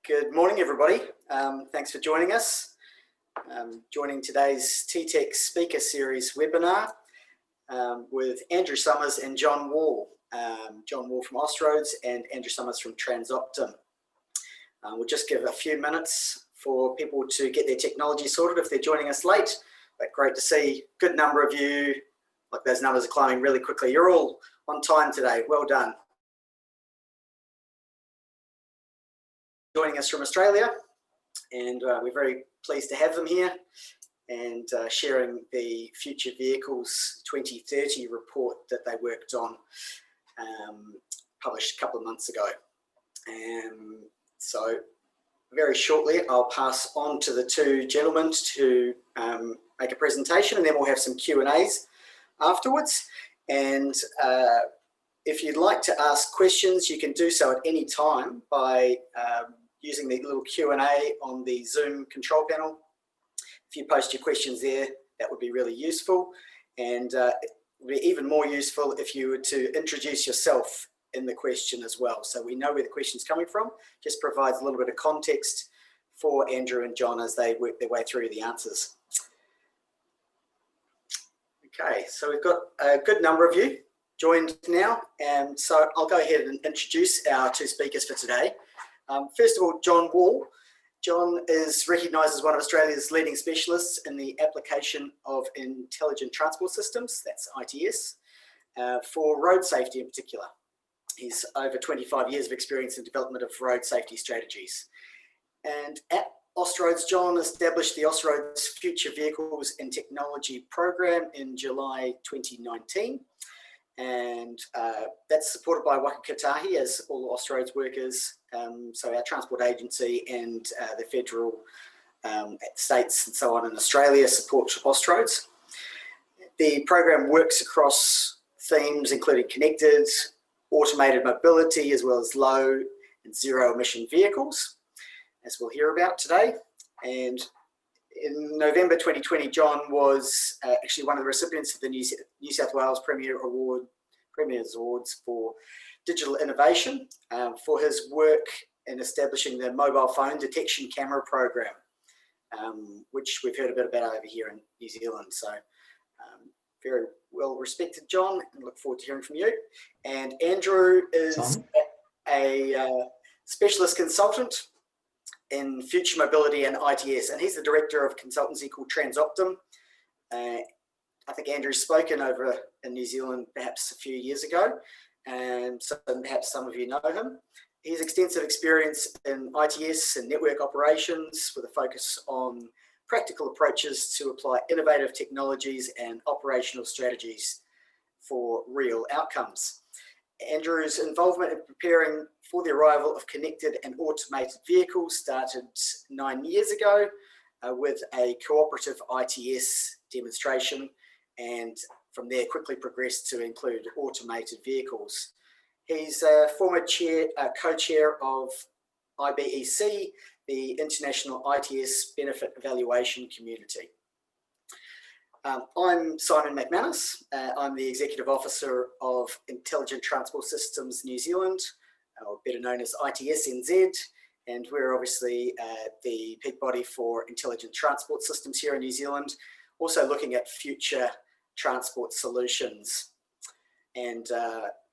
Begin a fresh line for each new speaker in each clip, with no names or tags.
Good morning, everybody. Thanks for joining us. Joining today's TTEC Speaker Series webinar with Andrew Summers and John Wall. John Wall from Austroads and Andrew Summers from Transoptim. We'll just give a few minutes for people to get their technology sorted if they're joining us late, but great to see a good number of you. Like, those numbers are climbing really quickly. You're all on time today. Well done. Joining us from Australia, and we're very pleased to have them here and sharing the Future Vehicles 2030 report that they worked on, published a couple of months ago. So very shortly I'll pass on to the two gentlemen to make a presentation, and then we'll have some Q&As afterwards. And if you'd like to ask questions, you can do so at any time by using the little Q&A on the Zoom control panel. If you post your questions there, that would be really useful. And it would be even more useful if you were to introduce yourself in the question as well, so we know where the question's coming from. Just provides a little bit of context for Andrew and John as they work their way through the answers. Okay, so we've got a good number of you joined now, and so I'll go ahead and introduce our two speakers for today. First of all, John Wall. John is recognised as one of Australia's leading specialists in the application of intelligent transport systems, that's ITS, for road safety in particular. He's over 25 years of experience in development of road safety strategies. And at Austroads, John established the Austroads Future Vehicles and Technology program in July 2019. And that's supported by Waka Kotahi, as all Austroads workers, so our transport agency and the federal states and so on in Australia support Austroads. The program works across themes including connected, automated mobility, as well as low and zero emission vehicles, as we'll hear about today. And in November 2020, John was actually one of the recipients of the New South Wales Premier's Awards for Digital Innovation for his work in establishing the mobile phone detection camera program, which we've heard a bit about over here in New Zealand. So very well respected, John, and look forward to hearing from you. And Andrew is a specialist consultant in future mobility and ITS, and he's the director of consultancy called Transoptim. I think Andrew's spoken over in New Zealand perhaps a few years ago, and so perhaps some of you know him. He has extensive experience in ITS and network operations with a focus on practical approaches to apply innovative technologies and operational strategies for real outcomes. Andrew's involvement in preparing for the arrival of connected and automated vehicles started 9 years ago with a cooperative ITS demonstration, and from there quickly progressed to include automated vehicles. He's a former co-chair of IBEC, the International ITS Benefit Evaluation Community. I'm Simon McManus. I'm the Executive Officer of Intelligent Transport Systems New Zealand, or better known as ITSNZ, and we're obviously the peak body for intelligent transport systems here in New Zealand, also looking at future transport solutions. And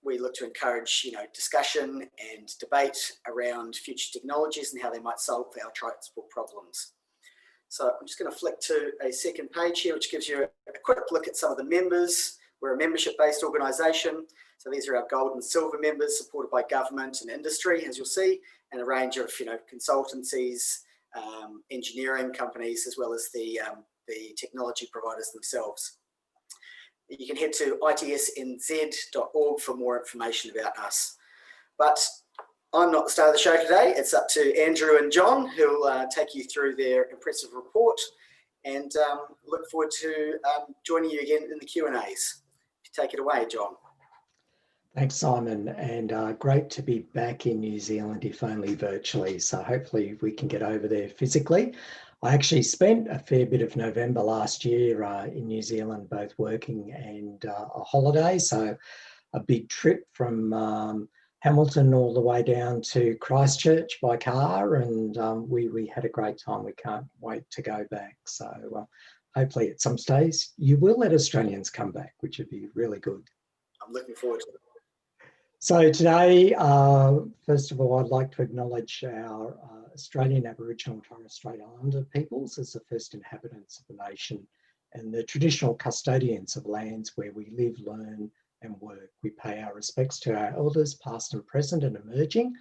we look to encourage, discussion and debate around future technologies and how they might solve our transport problems. So I'm just going to flick to a second page here, which gives you a quick look at some of the members. We're a membership-based organisation. So these are our gold and silver members, supported by government and industry, as you'll see, and a range of, consultancies, engineering companies, as well as the technology providers themselves. You can head to itsnz.org for more information about us. But I'm not the star of the show today. It's up to Andrew and John, who'll take you through their impressive report, and look forward to joining you again in the Q&As. Take it away, John.
Thanks, Simon, and great to be back in New Zealand, if only virtually. So hopefully we can get over there physically. I actually spent a fair bit of November last year in New Zealand, both working and a holiday. So a big trip from Hamilton all the way down to Christchurch by car, and we had a great time. We can't wait to go back. So hopefully at some stage you will let Australians come back, which would be really good.
I'm looking forward to it.
So today, first of all, I'd like to acknowledge our Australian Aboriginal and Torres Strait Islander peoples as the first inhabitants of the nation and the traditional custodians of lands where we live, learn and work. We pay our respects to our elders, past and present and emerging,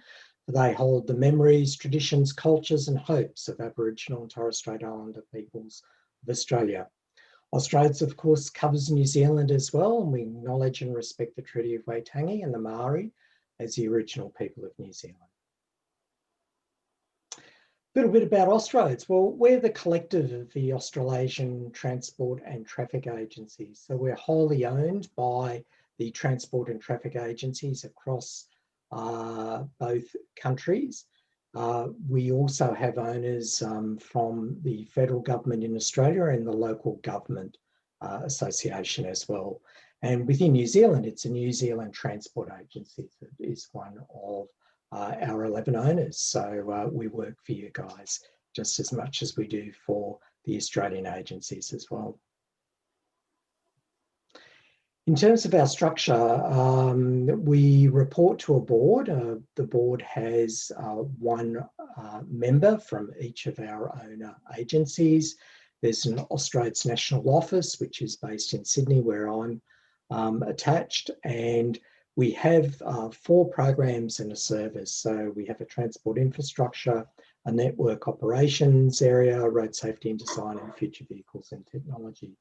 for they hold the memories, traditions, cultures and hopes of Aboriginal and Torres Strait Islander peoples of Australia. Austroads, of course, covers New Zealand as well, and we acknowledge and respect the Treaty of Waitangi and the Maori as the original people of New Zealand. A little bit about Austroads. Well, we're the collective of the Australasian Transport and Traffic Agencies. So we're wholly owned by the transport and traffic agencies across both countries. We also have owners from the federal government in Australia and the local government association as well. And within New Zealand, it's a New Zealand Transport Agency that is one of our 11 owners. So we work for you guys just as much as we do for the Australian agencies as well. In terms of our structure, we report to a board. The board has one member from each of our owner agencies. There's an Austroads National Office, which is based in Sydney, where I'm attached, and we have 4 programs and a service. So we have a transport infrastructure, a network operations area, road safety and design, and future vehicles and technology.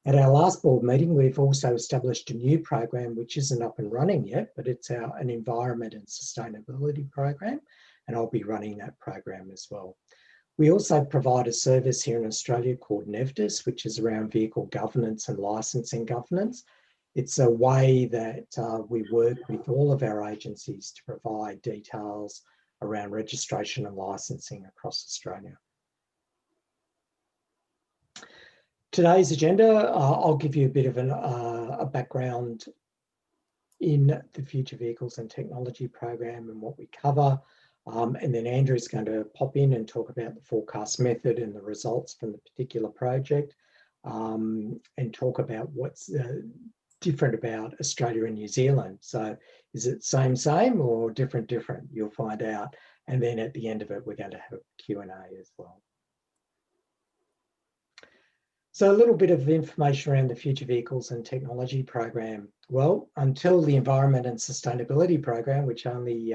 At our last board meeting, we've also established a new program, which isn't up and running yet, but it's an environment and sustainability program, and I'll be running that program as well. We also provide a service here in Australia called NEVDIS, which is around vehicle governance and licensing governance. It's a way that we work with all of our agencies to provide details around registration and licensing across Australia. Today's agenda, I'll give you a bit of a background in the Future Vehicles and Technology program and what we cover. And then Andrew's going to pop in and talk about the forecast method and the results from the particular project, and talk about what's different about Australia and New Zealand. So is it same or different? You'll find out. And then at the end of it, we're going to have a Q&A as well. So a little bit of information around the Future Vehicles and Technology program. Well, until the Environment and Sustainability program, which only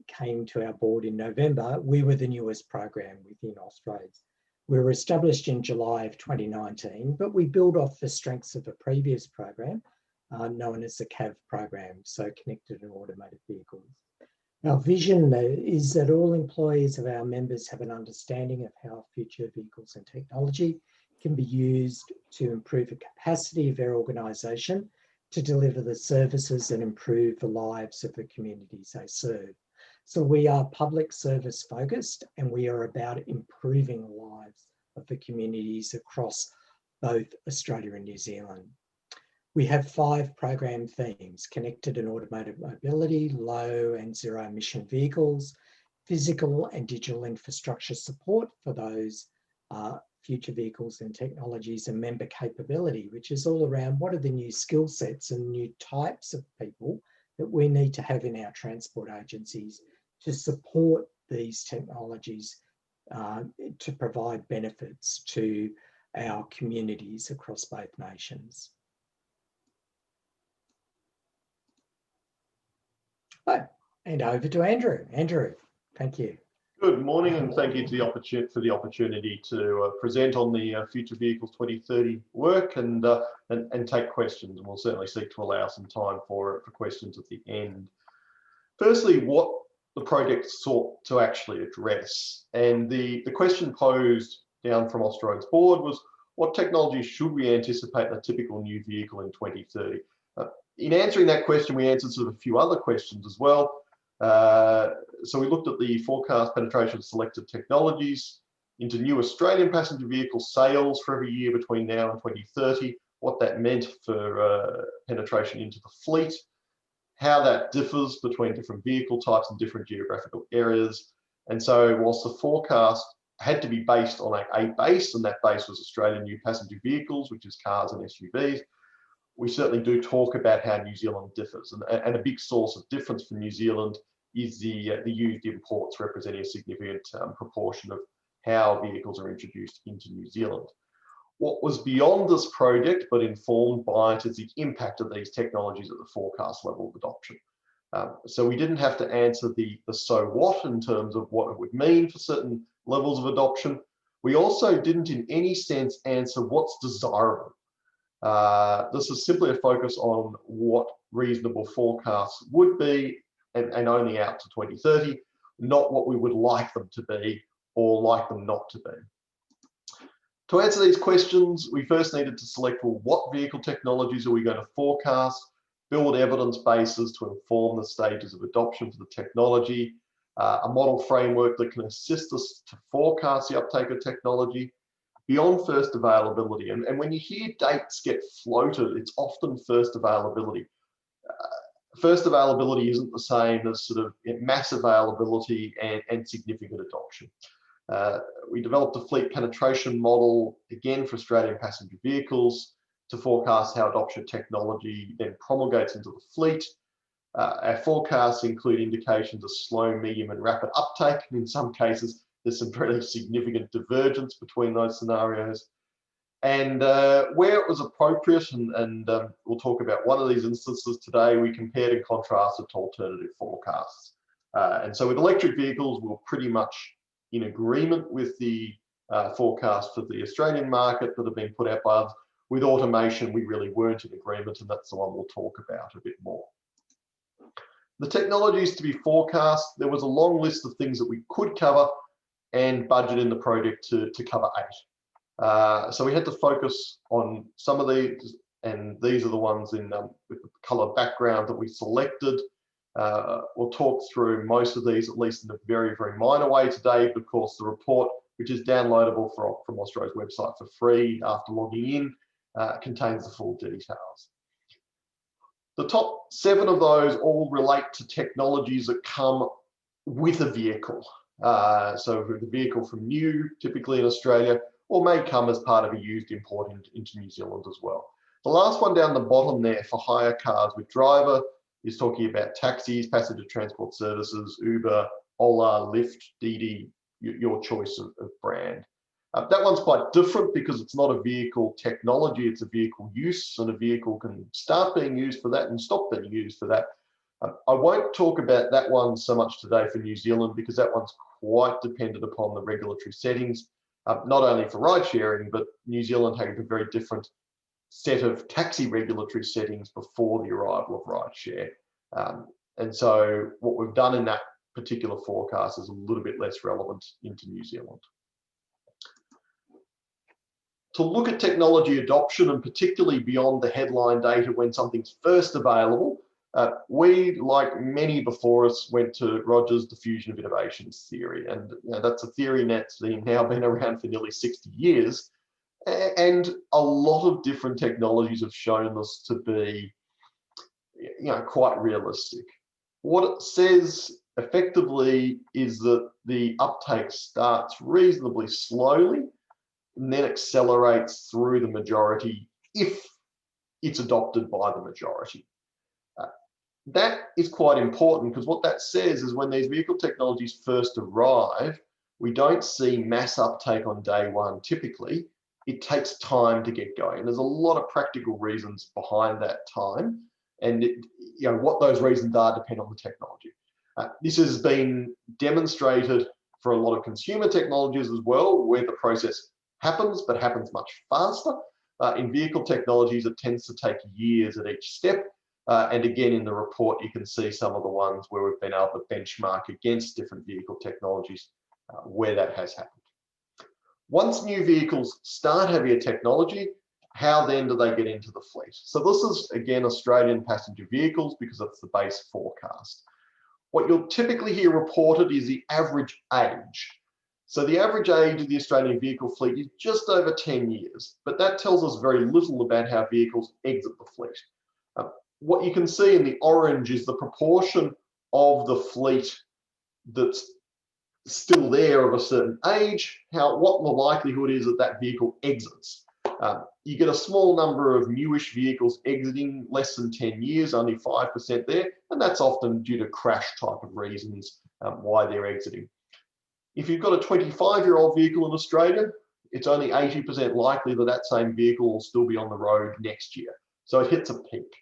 came to our board in November, we were the newest program within Austroads. We were established in July of 2019, but we built off the strengths of a previous program known as the CAV program, so Connected and Automated Vehicles. Our vision is that all employees of our members have an understanding of how future vehicles and technology can be used to improve the capacity of their organisation to deliver the services and improve the lives of the communities they serve. So we are public service focused, and we are about improving the lives of the communities across both Australia and New Zealand. We have 5 program themes: connected and automated mobility, low and zero emission vehicles, physical and digital infrastructure support for those future vehicles and technologies, and member capability, which is all around what are the new skill sets and new types of people that we need to have in our transport agencies to support these technologies to provide benefits to our communities across both nations. Oh, and over to Andrew. Andrew, thank you.
Good morning, and thank you for the opportunity to present on the Future Vehicles 2030 work and take questions. And we'll certainly seek to allow some time for questions at the end. Firstly, what the project sought to actually address, and the question posed down from Austroads board was, what technology should we anticipate in a typical new vehicle in 2030? In answering that question, we answered sort of a few other questions as well. So we looked at the forecast penetration of selected technologies into new Australian passenger vehicle sales for every year between now and 2030, what that meant for penetration into the fleet, how that differs between different vehicle types and different geographical areas. And so whilst the forecast had to be based on a base, and that base was Australian new passenger vehicles, which is cars and SUVs, we certainly do talk about how New Zealand differs. And a big source of difference for New Zealand is the used imports, representing a significant proportion of how vehicles are introduced into New Zealand. What was beyond this project, but informed by it, is the impact of these technologies at the forecast level of adoption. So we didn't have to answer the so what in terms of what it would mean for certain levels of adoption. We also didn't in any sense answer what's desirable. This is simply a focus on what reasonable forecasts would be, and only out to 2030, not what we would like them to be or like them not to be. To answer these questions, we first needed to select, well, what vehicle technologies are we going to forecast, build evidence bases to inform the stages of adoption for the technology, a model framework that can assist us to forecast the uptake of technology beyond first availability. And when you hear dates get floated, it's often first availability. First availability isn't the same as sort of mass availability and significant adoption. We developed a fleet penetration model, again for Australian passenger vehicles, to forecast how adoption technology then promulgates into the fleet. Our forecasts include indications of slow, medium, and rapid uptake. And in some cases, there's some pretty significant divergence between those scenarios. And where it was appropriate, and we'll talk about one of these instances today, we compared and contrasted to alternative forecasts. And so with electric vehicles, we're pretty much in agreement with the forecast for the Australian market that have been put out by others. With automation, we really weren't in agreement, and that's the one we'll talk about a bit more. The technologies to be forecast, there was a long list of things that we could cover and budget in the project to cover 8. So we had to focus on some of these, and these are the ones in with the colour background that we selected. We'll talk through most of these, at least in a very, very minor way today, but of course the report, which is downloadable from Austroads website for free after logging in, contains the full details. The top 7 of those all relate to technologies that come with a vehicle. So the vehicle from new, typically in Australia, or may come as part of a used import into New Zealand as well. The last one down the bottom there for hire cars with driver is talking about taxis, passenger transport services, Uber, Ola, Lyft, Didi, your choice of brand. That one's quite different because it's not a vehicle technology, it's a vehicle use, and a vehicle can start being used for that and stop being used for that. I won't talk about that one so much today for New Zealand because that one's quite dependent upon the regulatory settings, not only for ride sharing, but New Zealand having a very different set of taxi regulatory settings before the arrival of ride share. And so what we've done in that particular forecast is a little bit less relevant into New Zealand. To look at technology adoption, and particularly beyond the headline data when something's first available, we, like many before us, went to Rogers' diffusion of innovations theory. And that's a theory that's now been around for nearly 60 years. And a lot of different technologies have shown this to be quite realistic. What it says effectively is that the uptake starts reasonably slowly and then accelerates through the majority if it's adopted by the majority. That is quite important because what that says is when these vehicle technologies first arrive, we don't see mass uptake on day one typically. It takes time to get going. There's a lot of practical reasons behind that time, and what those reasons are depend on the technology. This has been demonstrated for a lot of consumer technologies as well, where the process happens, but happens much faster. In vehicle technologies, it tends to take years at each step. And again, in the report, you can see some of the ones where we've been able to benchmark against different vehicle technologies where that has happened. Once new vehicles start having a technology, how then do they get into the fleet? So this is, again, Australian passenger vehicles because that's the base forecast. What you'll typically hear reported is the average age. So the average age of the Australian vehicle fleet is just over 10 years, but that tells us very little about how vehicles exit the fleet. what you can see in the orange is the proportion of the fleet that's still there of a certain age, what the likelihood is that that vehicle exits. You get a small number of newish vehicles exiting, less than 10 years, only 5% there, and that's often due to crash type of reasons why they're exiting. If you've got a 25-year-old vehicle in Australia, it's only 80% likely that that same vehicle will still be on the road next year. So it hits a peak.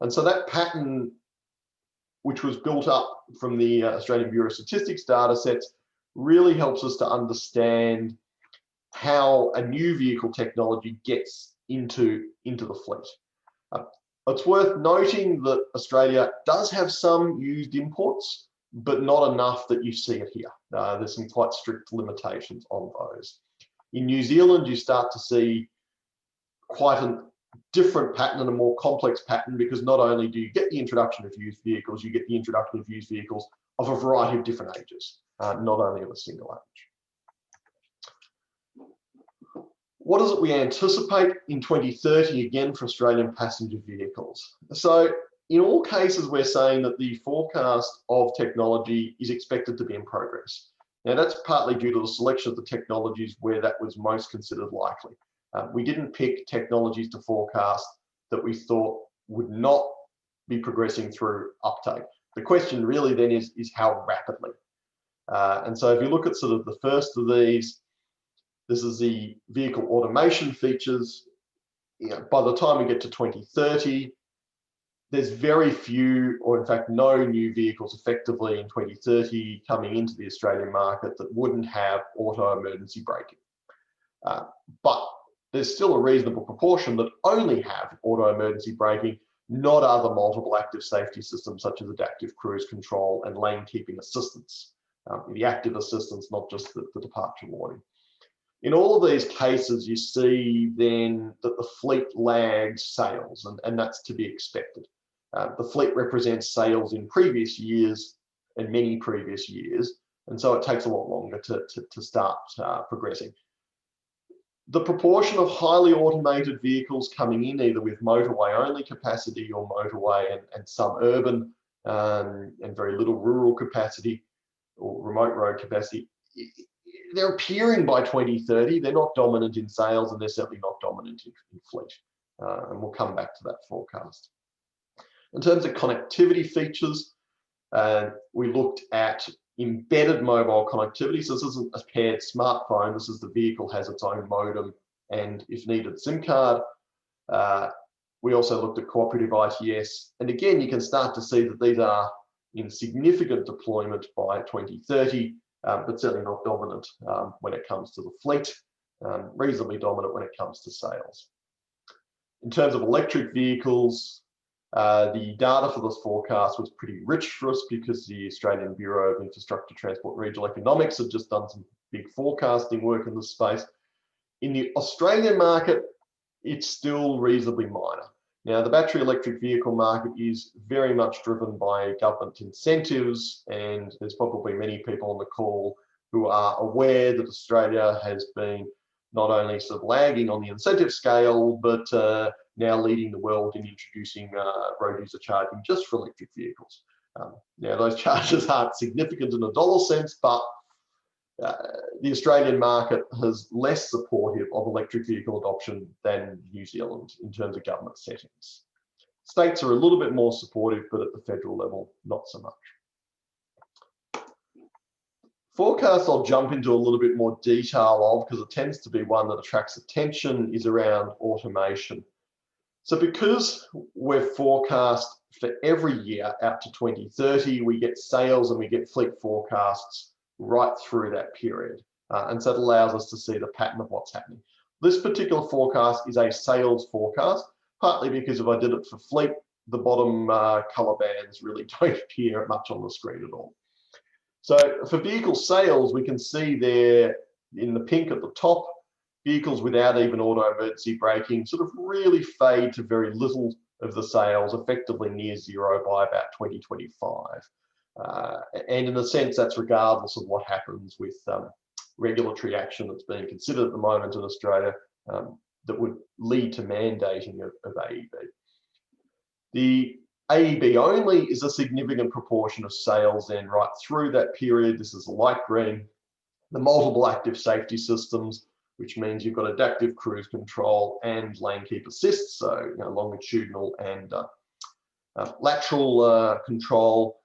And so that pattern, which was built up from the Australian Bureau of Statistics data sets, really helps us to understand how a new vehicle technology gets into the fleet. It's worth noting that Australia does have some used imports, but not enough that you see it here. There's some quite strict limitations on those. In New Zealand, you start to see quite a different pattern and a more complex pattern, because not only do you get the introduction of used vehicles, you get the introduction of used vehicles of a variety of different ages, not only of a single age. What is it we anticipate in 2030 again for Australian passenger vehicles? So in all cases, we're saying that the forecast of technology is expected to be in progress. Now that's partly due to the selection of the technologies where that was most considered likely. We didn't pick technologies to forecast that we thought would not be progressing through uptake. The question really then is how rapidly. And so if you look at sort of the first of these, this is the vehicle automation features. By the time we get to 2030, there's very few, or in fact no new vehicles effectively in 2030 coming into the Australian market that wouldn't have auto emergency braking. But there's still a reasonable proportion that only have auto emergency braking, not other multiple active safety systems such as adaptive cruise control and lane keeping assistance. The active assistance, not just the departure warning. In all of these cases, you see then that the fleet lags sales, and that's to be expected. The fleet represents sales in previous years and many previous years, and so it takes a lot longer to start progressing. The proportion of highly automated vehicles coming in either with motorway only capacity or motorway and some urban and very little rural capacity or remote road capacity, they're appearing by 2030. They're not dominant in sales, and they're certainly not dominant in fleet. And we'll come back to that forecast. In terms of connectivity features, we looked at embedded mobile connectivity. So this isn't a paired smartphone. This is the vehicle has its own modem and, if needed, SIM card. We also looked at cooperative ITS. And again, you can start to see that these are in significant deployment by 2030, but certainly not dominant when it comes to the fleet, reasonably dominant when it comes to sales. In terms of electric vehicles, the data for this forecast was pretty rich for us because the Australian Bureau of Infrastructure, Transport and Regional Economics had just done some big forecasting work in this space. In the Australian market, it's still reasonably minor. Now, the battery electric vehicle market is very much driven by government incentives, and there's probably many people on the call who are aware that Australia has been not only sort of lagging on the incentive scale, but now leading the world in introducing road user charging just for electric vehicles. Now, those charges aren't significant in a dollar sense, but the Australian market is less supportive of electric vehicle adoption than New Zealand in terms of government settings. States are a little bit more supportive, but at the federal level, not so much. Forecast I'll jump into a little bit more detail of because it tends to be one that attracts attention is around automation. So because we're forecast for every year out to 2030, we get sales and we get fleet forecasts right through that period. And so it allows us to see the pattern of what's happening. This particular forecast is a sales forecast, partly because if I did it for fleet, the bottom color bands really don't appear much on the screen at all. So for vehicle sales, we can see there in the pink at the top, vehicles without even auto emergency braking sort of really fade to very little of the sales, effectively near zero by about 2025. And in a sense, that's regardless of what happens with regulatory action that's being considered at the moment in Australia that would lead to mandating of AEB. The AEB only is a significant proportion of sales then right through that period. This is light green. The multiple active safety systems, which means you've got adaptive cruise control and lane keep assist, so longitudinal and lateral control,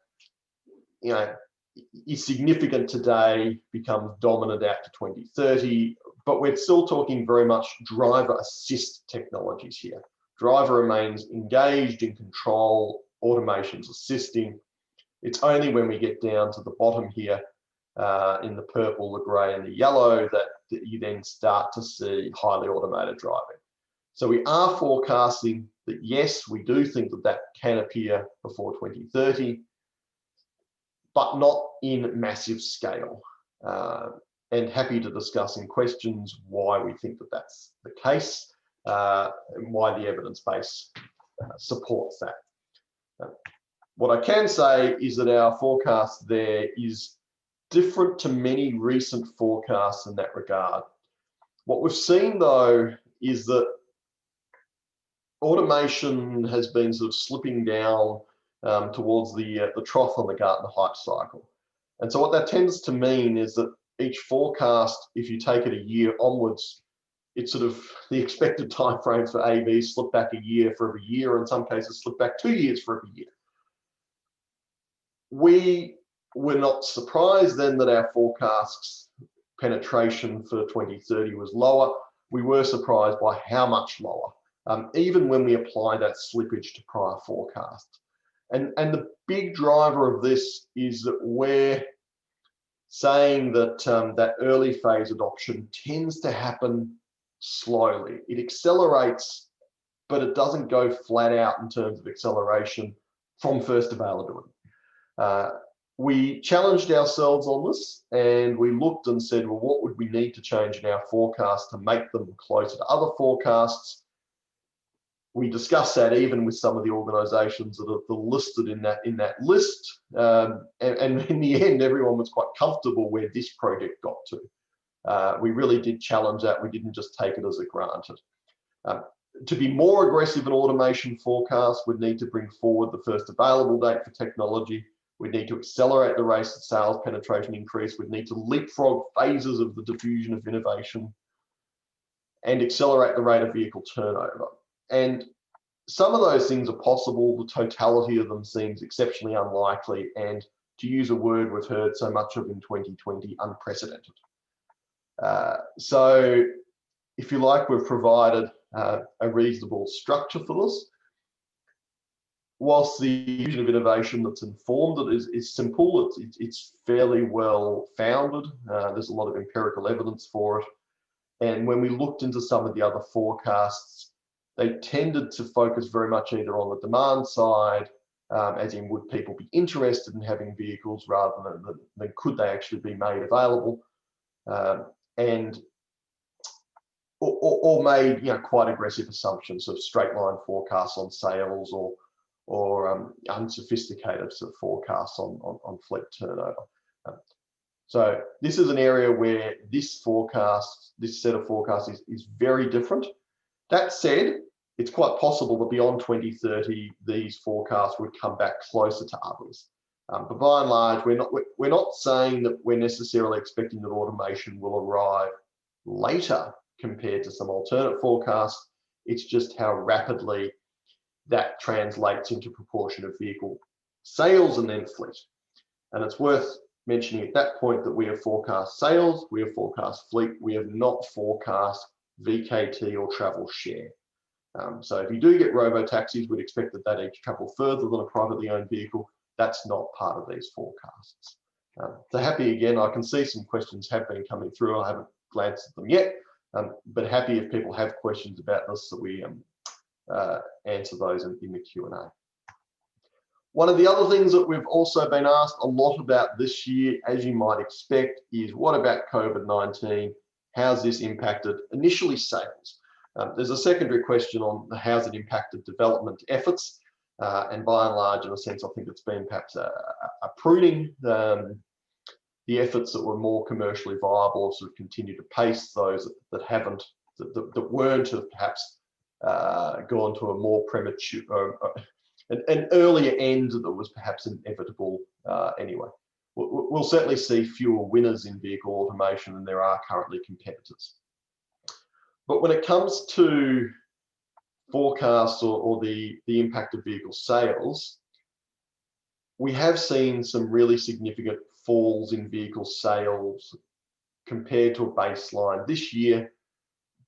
is significant today, becomes dominant out to 2030, but we're still talking very much driver assist technologies here. Driver remains engaged in control, automation's assisting. It's only when we get down to the bottom here in the purple, the grey and the yellow that you then start to see highly automated driving. So we are forecasting that, yes, we do think that that can appear before 2030, but not in massive scale. And happy to discuss in questions why we think that that's the case and why the evidence base supports that. What I can say is that our forecast there is different to many recent forecasts in that regard. What we've seen, though, is that automation has been sort of slipping down towards the trough on the Gartner hype cycle. And so what that tends to mean is that each forecast, if you take it a year onwards, it's sort of the expected timeframes for AV slip back a year for every year, or in some cases slip back 2 years for every year. We were not surprised then that our forecasts penetration for 2030 was lower. We were surprised by how much lower, even when we apply that slippage to prior forecasts. And the big driver of this is that we're saying that that early phase adoption tends to happen slowly. It accelerates, but it doesn't go flat out in terms of acceleration from first availability. We challenged ourselves on this, and we looked and said, well, what would we need to change in our forecast to make them closer to other forecasts? We discussed that even with some of the organisations that are listed in that list, and in the end, everyone was quite comfortable where this project got to. We really did challenge that. We didn't just take it as a granted. To be more aggressive in automation forecasts, we'd need to bring forward the first available date for technology. We'd need to accelerate the rate of sales penetration increase. We'd need to leapfrog phases of the diffusion of innovation and accelerate the rate of vehicle turnover. And some of those things are possible. The totality of them seems exceptionally unlikely, and to use a word we've heard so much of in 2020, unprecedented. So if you like, we've provided a reasonable structure for this. Whilst the diffusion of innovation that's informed it is simple, it's fairly well founded. There's a lot of empirical evidence for it. And when we looked into some of the other forecasts, they tended to focus very much either on the demand side, as in would people be interested in having vehicles rather than could they actually be made available, and or made quite aggressive assumptions of straight line forecasts on sales or unsophisticated sort of forecasts on fleet turnover. So this is an area where this set of forecasts is very different. That said, it's quite possible that beyond 2030, these forecasts would come back closer to others. But by and large, we're not saying that we're necessarily expecting that automation will arrive later compared to some alternate forecasts. It's just how rapidly that translates into proportion of vehicle sales and then fleet. And it's worth mentioning at that point that we have forecast sales, we have forecast fleet, we have not forecast VKT or travel share. So if you do get robo-taxis, we'd expect that each travel further than a privately owned vehicle. That's not part of these forecasts. So happy again, I can see some questions have been coming through. I haven't glanced at them yet, but happy if people have questions about this that we answer those in the Q&A. One of the other things that we've also been asked a lot about this year, as you might expect, is what about COVID-19? How's this impacted initially sales? There's a secondary question on how's it impacted development efforts, and by and large, in a sense, I think it's been perhaps a pruning. The efforts that were more commercially viable sort of continue to pace those that weren't have perhaps gone to a more premature, an earlier end that was perhaps inevitable anyway. We'll certainly see fewer winners in vehicle automation than there are currently competitors. But when it comes to forecasts or the impact of vehicle sales, we have seen some really significant falls in vehicle sales compared to a baseline this year,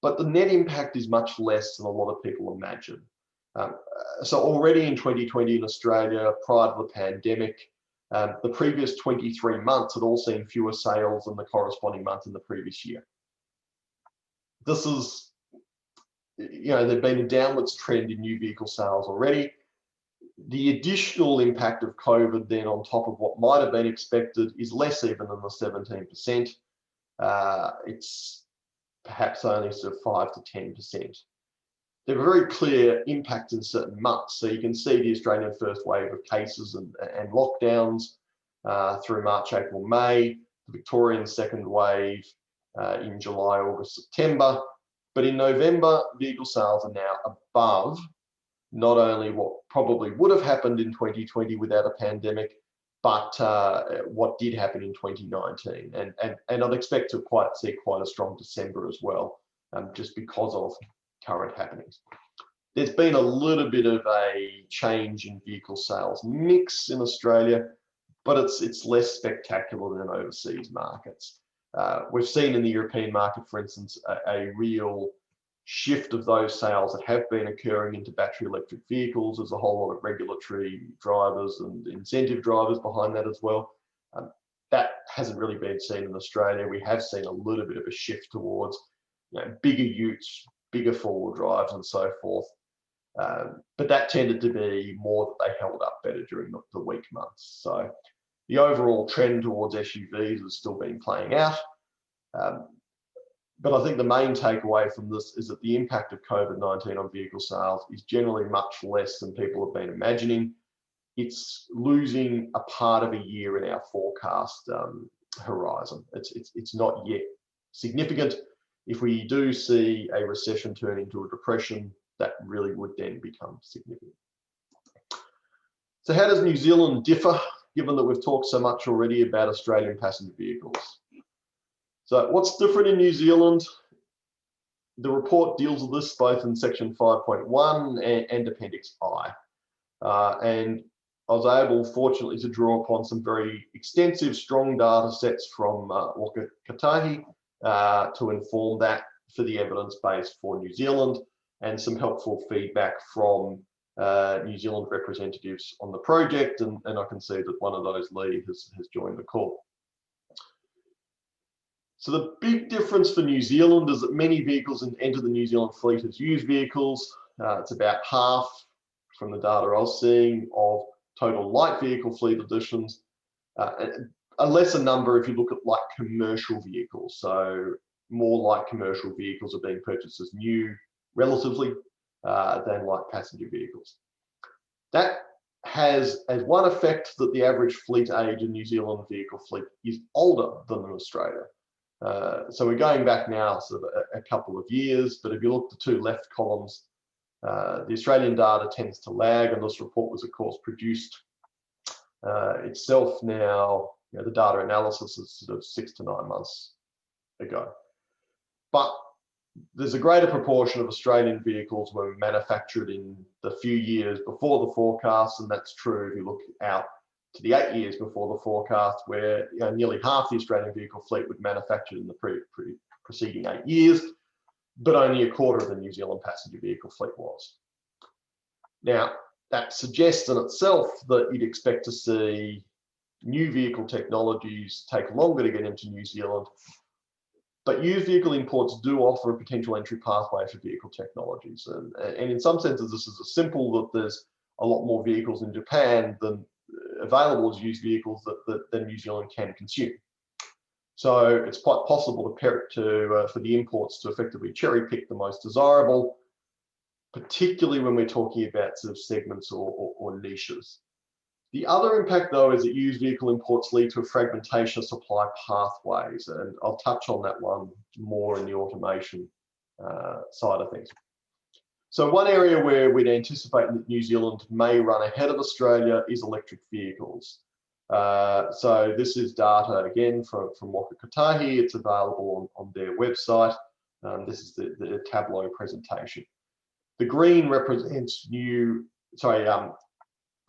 but the net impact is much less than a lot of people imagine. So already in 2020 in Australia, prior to the pandemic, the previous 23 months had all seen fewer sales than the corresponding month in the previous year. This is, there'd been a downwards trend in new vehicle sales already. The additional impact of COVID then on top of what might have been expected is less even than the 17%. It's perhaps only sort of 5 to 10%. There are very clear impacts in certain months. So you can see the Australian first wave of cases and lockdowns through March, April, May, the Victorian second wave in July, August, September. But in November, vehicle sales are now above not only what probably would have happened in 2020 without a pandemic, but what did happen in 2019. And I'd expect to see quite a strong December as well, just because of current happenings. There's been a little bit of a change in vehicle sales mix in Australia, but it's less spectacular than overseas markets. We've seen in the European market, for instance, a real shift of those sales that have been occurring into battery electric vehicles. There's a whole lot of regulatory drivers and incentive drivers behind that as well. That hasn't really been seen in Australia. We have seen a little bit of a shift towards bigger utes, bigger four-wheel drives and so forth. But that tended to be more that they held up better during the weak months. So the overall trend towards SUVs has still been playing out. But I think the main takeaway from this is that the impact of COVID-19 on vehicle sales is generally much less than people have been imagining. It's losing a part of a year in our forecast horizon. It's not yet significant. If we do see a recession turn into a depression, that really would then become significant. So how does New Zealand differ, given that we've talked so much already about Australian passenger vehicles? So what's different in New Zealand? The report deals with this both in section 5.1 and Appendix I. And I was able, fortunately, to draw upon some very extensive, strong data sets from Waka Katahi to inform that for the evidence base for New Zealand, and some helpful feedback from New Zealand representatives on the project. And I can see that one of those, Lee, has joined the call. So the big difference for New Zealand is that many vehicles enter the New Zealand fleet as used vehicles. It's about half, from the data I was seeing, of total light vehicle fleet additions. A lesser number if you look at light commercial vehicles. So more light commercial vehicles are being purchased as new, relatively, than light passenger vehicles. That has as one effect that the average fleet age in New Zealand vehicle fleet is older than in Australia. So we're going back now sort of a couple of years, but if you look at the two left columns, the Australian data tends to lag, and this report was of course produced itself now, the data analysis is sort of 6 to 9 months ago. But there's a greater proportion of Australian vehicles were manufactured in the few years before the forecast, and that's true if you look out to the 8 years before the forecast, where nearly half the Australian vehicle fleet was manufactured in the preceding 8 years, but only a quarter of the New Zealand passenger vehicle fleet was. Now, that suggests in itself that you'd expect to see new vehicle technologies take longer to get into New Zealand, but used vehicle imports do offer a potential entry pathway for vehicle technologies. And in some senses, this is as simple that there's a lot more vehicles in Japan than available as used vehicles that New Zealand can consume. So it's quite possible for the imports to effectively cherry pick the most desirable, particularly when we're talking about sort of segments or niches. The other impact, though, is that used vehicle imports lead to a fragmentation of supply pathways, and I'll touch on that one more in the automation side of things. So one area where we'd anticipate that New Zealand may run ahead of Australia is electric vehicles. So this is data again from Waka Kotahi. It's available on their website. This is the Tableau presentation. The green represents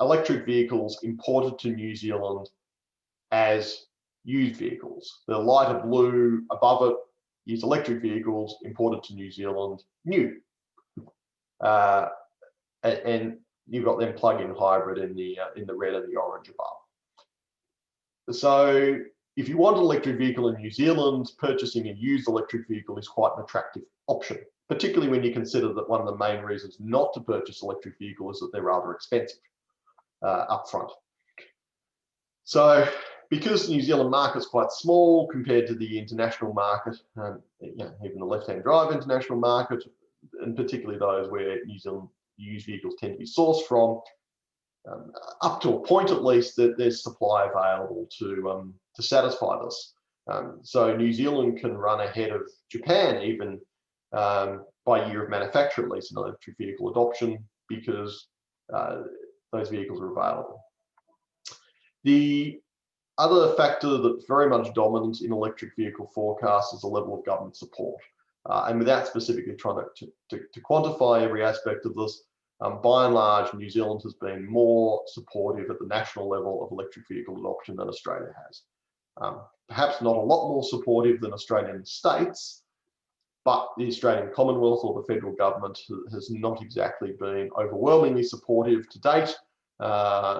electric vehicles imported to New Zealand as used vehicles. The lighter blue above it is electric vehicles imported to New Zealand new. And you've got them plug-in hybrid in the red and the orange above. So if you want an electric vehicle in New Zealand, purchasing a used electric vehicle is quite an attractive option, particularly when you consider that one of the main reasons not to purchase electric vehicle is that they're rather expensive upfront. So because the New Zealand market is quite small compared to the international market, even the left-hand drive international market, and particularly those where New Zealand used vehicles tend to be sourced from, up to a point at least that there's supply available to satisfy this. So New Zealand can run ahead of Japan even by year of manufacture, at least in electric vehicle adoption, because those vehicles are available. The other factor that's very much dominant in electric vehicle forecasts is the level of government support. And without specifically trying to quantify every aspect of this, by and large, New Zealand has been more supportive at the national level of electric vehicle adoption than Australia has. Perhaps not a lot more supportive than Australian states, but the Australian Commonwealth or the federal government has not exactly been overwhelmingly supportive to date.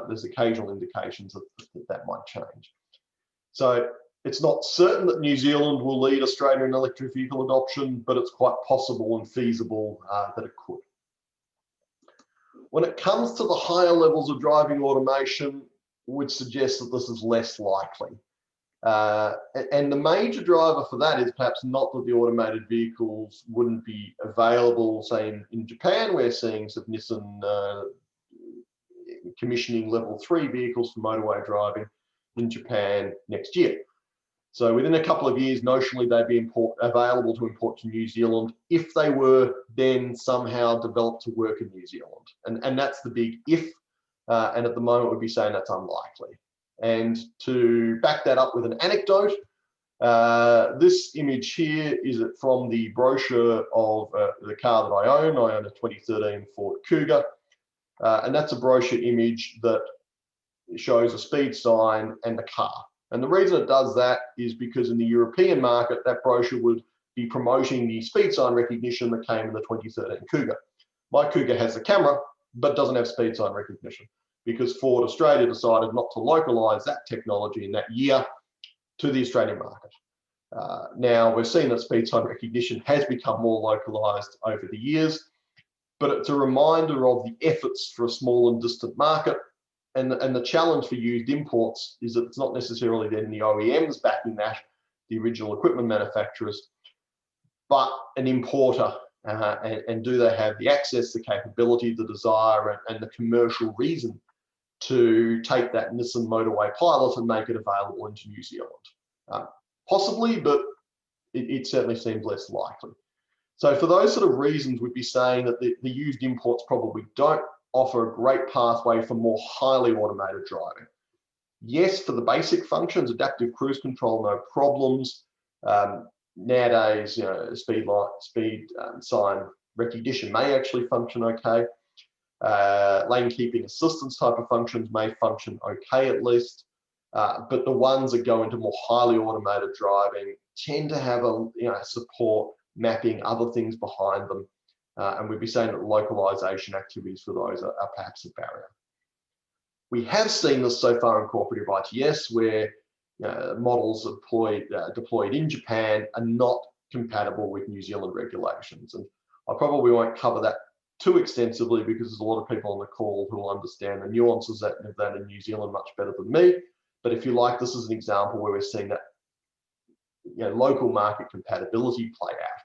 There's occasional indications that might change. So it's not certain that New Zealand will lead Australia in electric vehicle adoption, but it's quite possible and feasible that it could. When it comes to the higher levels of driving automation, would suggest that this is less likely. And the major driver for that is perhaps not that the automated vehicles wouldn't be available, say in Japan, we're seeing some Nissan commissioning level 3 vehicles for motorway driving in Japan next year. So within a couple of years, notionally, they'd be available to import to New Zealand if they were then somehow developed to work in New Zealand. And that's the big if, and at the moment we'd be saying that's unlikely. And to back that up with an anecdote, this image here is from the brochure of the car that I own. I own a 2013 Ford Cougar, and that's a brochure image that shows a speed sign and a car. And the reason it does that is because in the European market, that brochure would be promoting the speed sign recognition that came in the 2013 Cougar. My Cougar has the camera, but doesn't have speed sign recognition because Ford Australia decided not to localize that technology in that year to the Australian market. Now, we've seen that speed sign recognition has become more localized over the years, but it's a reminder of the efforts for a small and distant market. And the challenge for used imports is that it's not necessarily then the OEMs backing that, the original equipment manufacturers, but an importer. And do they have the access, the capability, the desire, and the commercial reason to take that Nissan motorway pilot and make it available into New Zealand? Possibly, but it certainly seems less likely. So for those sort of reasons, we'd be saying that the used imports probably don't offer a great pathway for more highly automated driving. Yes, for the basic functions, adaptive cruise control, no problems. Nowadays, speed sign recognition may actually function okay. Lane keeping assistance type of functions may function okay at least. But the ones that go into more highly automated driving tend to have support, mapping, other things behind them. And we'd be saying that localization activities for those are perhaps a barrier. We have seen this so far in cooperative ITS where models deployed in Japan are not compatible with New Zealand regulations. And I probably won't cover that too extensively because there's a lot of people on the call who will understand the nuances of that in New Zealand much better than me. But if you like, this is an example where we're seeing that local market compatibility play out.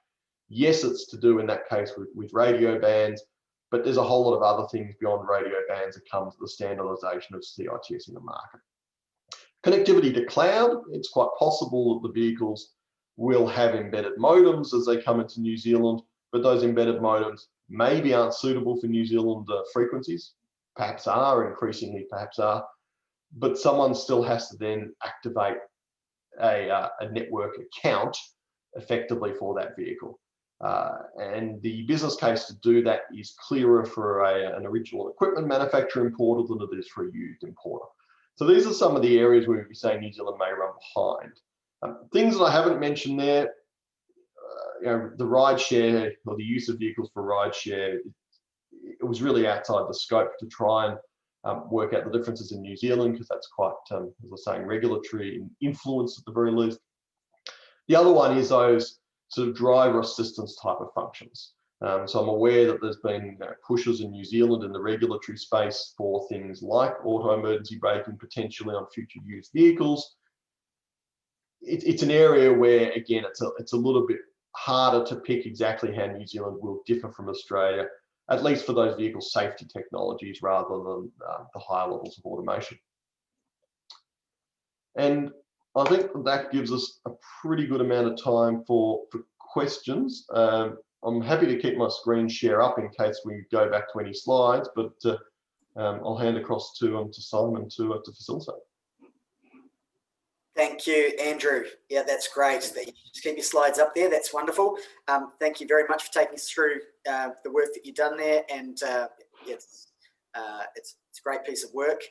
Yes, it's to do in that case with radio bands, but there's a whole lot of other things beyond radio bands that come to the standardization of CITS in the market. Connectivity to cloud, it's quite possible that the vehicles will have embedded modems as they come into New Zealand, but those embedded modems maybe aren't suitable for New Zealand frequencies, perhaps are, increasingly perhaps are, but someone still has to then activate a network account effectively for that vehicle. And the business case to do that is clearer for an original equipment manufacturer importer than it is for a used importer. So these are some of the areas where we say New Zealand may run behind. Things that I haven't mentioned there, the ride share or the use of vehicles for ride share, it was really outside the scope to try and work out the differences in New Zealand, because that's quite, as I was saying, regulatory influence at the very least. The other one is those sort of driver assistance type of functions. So I'm aware that there's been pushes in New Zealand in the regulatory space for things like auto emergency braking, potentially on future used vehicles. It's an area where, again, it's a little bit harder to pick exactly how New Zealand will differ from Australia, at least for those vehicle safety technologies rather than the higher levels of automation. And I think that gives us a pretty good amount of time for questions. I'm happy to keep my screen share up in case we go back to any slides, but I'll hand across to Simon to facilitate.
Thank you, Andrew. Yeah, that's great. Just keep your slides up there. That's wonderful. Thank you very much for taking us through the work that you've done there, and it's a great piece of work.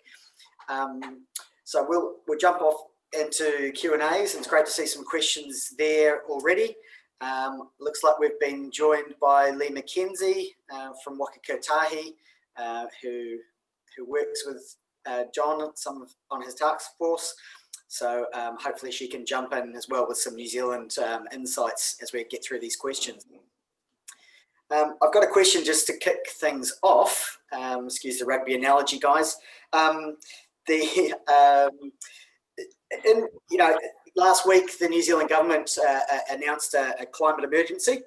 So we'll jump off into Q&As, and it's great to see some questions there already. Looks like we've been joined by Lee McKenzie from Waka Kotahi, who works with John on his task force. So hopefully she can jump in as well with some New Zealand insights as we get through these questions. I've got a question just to kick things off. Excuse the rugby analogy, guys. Last week the New Zealand government announced a climate emergency.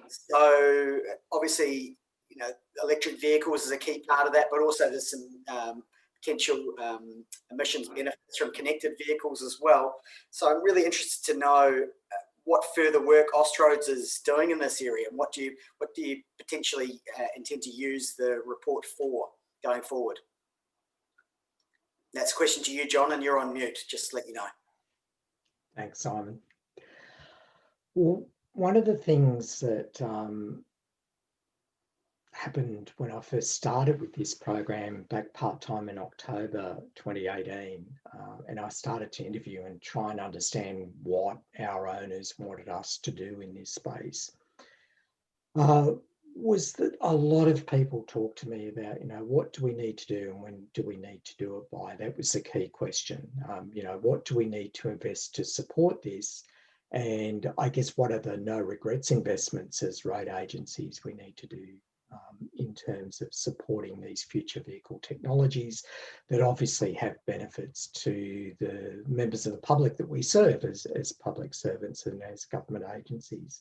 So obviously, electric vehicles is a key part of that, but also there's some potential emissions benefits from connected vehicles as well. So I'm really interested to know what further work Austroads is doing in this area, and what do you potentially intend to use the report for going forward? That's a question to you, John, and you're on mute, just to let you know.
Thanks, Simon. Well, one of the things that happened when I first started with this program back part-time in October 2018, and I started to interview and try and understand what our owners wanted us to do in this space, was that a lot of people talked to me about, what do we need to do and when do we need to do it by? That was the key question. What do we need to invest to support this? And I guess what are the no regrets investments as road agencies we need to do in terms of supporting these future vehicle technologies that obviously have benefits to the members of the public that we serve as public servants and as government agencies.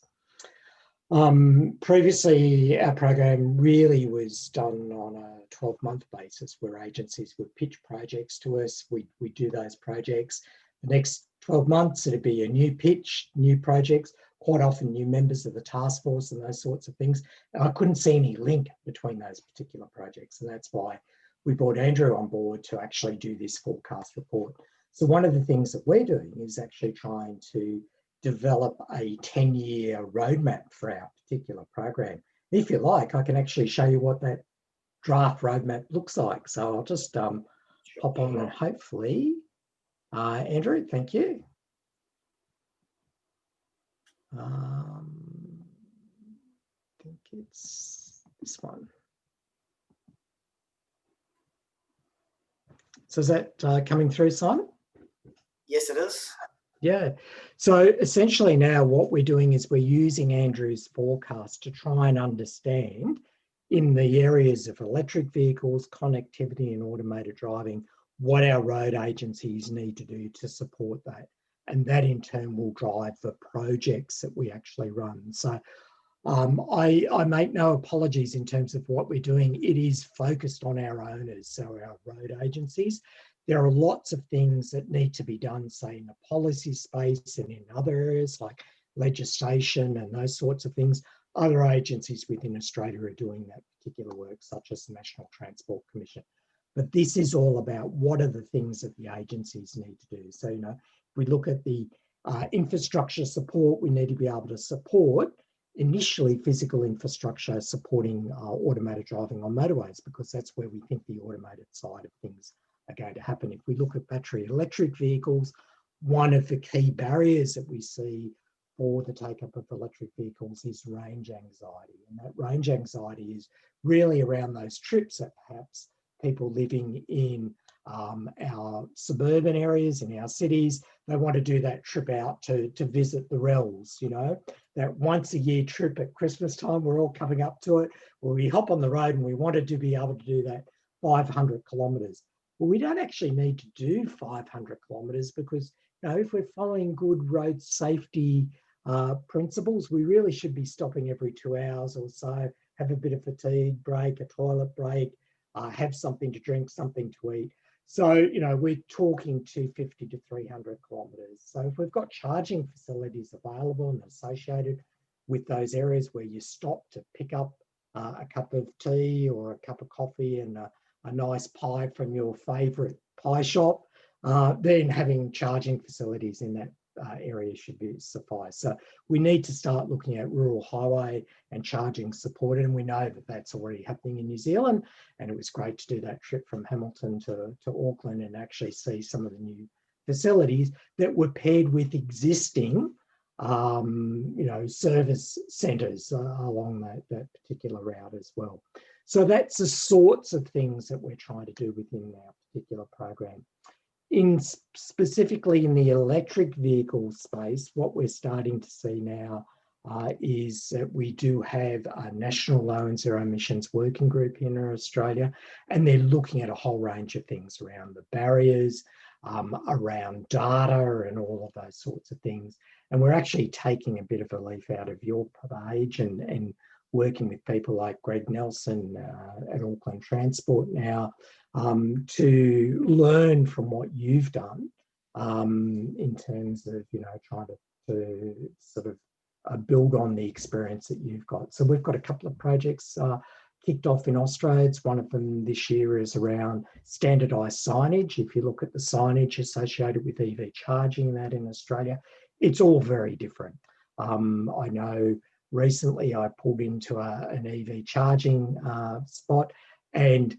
Previously, our program really was done on a 12-month basis where agencies would pitch projects to us. We do those projects. The next 12 months, it'd be a new pitch, new projects, quite often new members of the task force and those sorts of things. And I couldn't see any link between those particular projects. And that's why we brought Andrew on board to actually do this forecast report. So one of the things that we're doing is actually trying to develop a 10-year roadmap for our particular program. If you like, I can actually show you what that draft roadmap looks like. So I'll just hop on and hopefully, Andrew, thank you. I think it's this one. So is that coming through, Simon?
Yes, it is.
Yeah. So essentially now what we're doing is we're using Andrew's forecast to try and understand in the areas of electric vehicles, connectivity and automated driving, what our road agencies need to do to support that. And that in turn will drive the projects that we actually run. So I make no apologies in terms of what we're doing. It is focused on our owners, so our road agencies. There are lots of things that need to be done, say in the policy space and in other areas like legislation and those sorts of things. Other agencies within Australia are doing that particular work, such as the National Transport Commission. But this is all about what are the things that the agencies need to do. So, if we look at the infrastructure support, we need to be able to support initially physical infrastructure supporting automated driving on motorways, because that's where we think the automated side of things are going to happen. If we look at battery electric vehicles, one of the key barriers that we see for the take-up of electric vehicles is range anxiety. And that range anxiety is really around those trips that perhaps people living in our suburban areas, in our cities, they want to do that trip out to visit the RELs, that once a year trip at Christmas time, we're all coming up to it, where we hop on the road and we wanted to be able to do that 500 kilometres. Well, we don't actually need to do 500 kilometres because, if we're following good road safety principles, we really should be stopping every 2 hours or so, have a bit of fatigue break, a toilet break, have something to drink, something to eat. So, we're talking 250 to 300 kilometres. So if we've got charging facilities available and associated with those areas where you stop to pick up a cup of tea or a cup of coffee and a nice pie from your favourite pie shop, then having charging facilities in that area should be suffice. So we need to start looking at rural highway and charging supported, and we know that that's already happening in New Zealand, and it was great to do that trip from Hamilton to Auckland and actually see some of the new facilities that were paired with existing service centres along that particular route as well. So that's the sorts of things that we're trying to do within our particular program. Specifically in the electric vehicle space, what we're starting to see now is that we do have a national low and zero emissions working group here in Australia, and they're looking at a whole range of things around the barriers, around data and all of those sorts of things. And we're actually taking a bit of a leaf out of your page and working with people like Greg Nelson at Auckland Transport now to learn from what you've done in terms of, trying to sort of build on the experience that you've got. So we've got a couple of projects kicked off in Austroads. One of them this year is around standardised signage. If you look at the signage associated with EV charging that in Australia, it's all very different. I know recently I pulled into an EV charging spot, and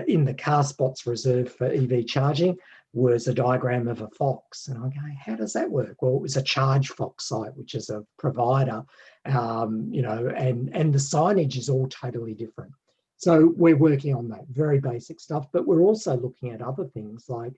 in the car spots reserved for EV charging was a diagram of a fox. And I'm going, how does that work? Well, it was a Charge Fox site, which is a provider, and the signage is all totally different. So we're working on that very basic stuff, but we're also looking at other things like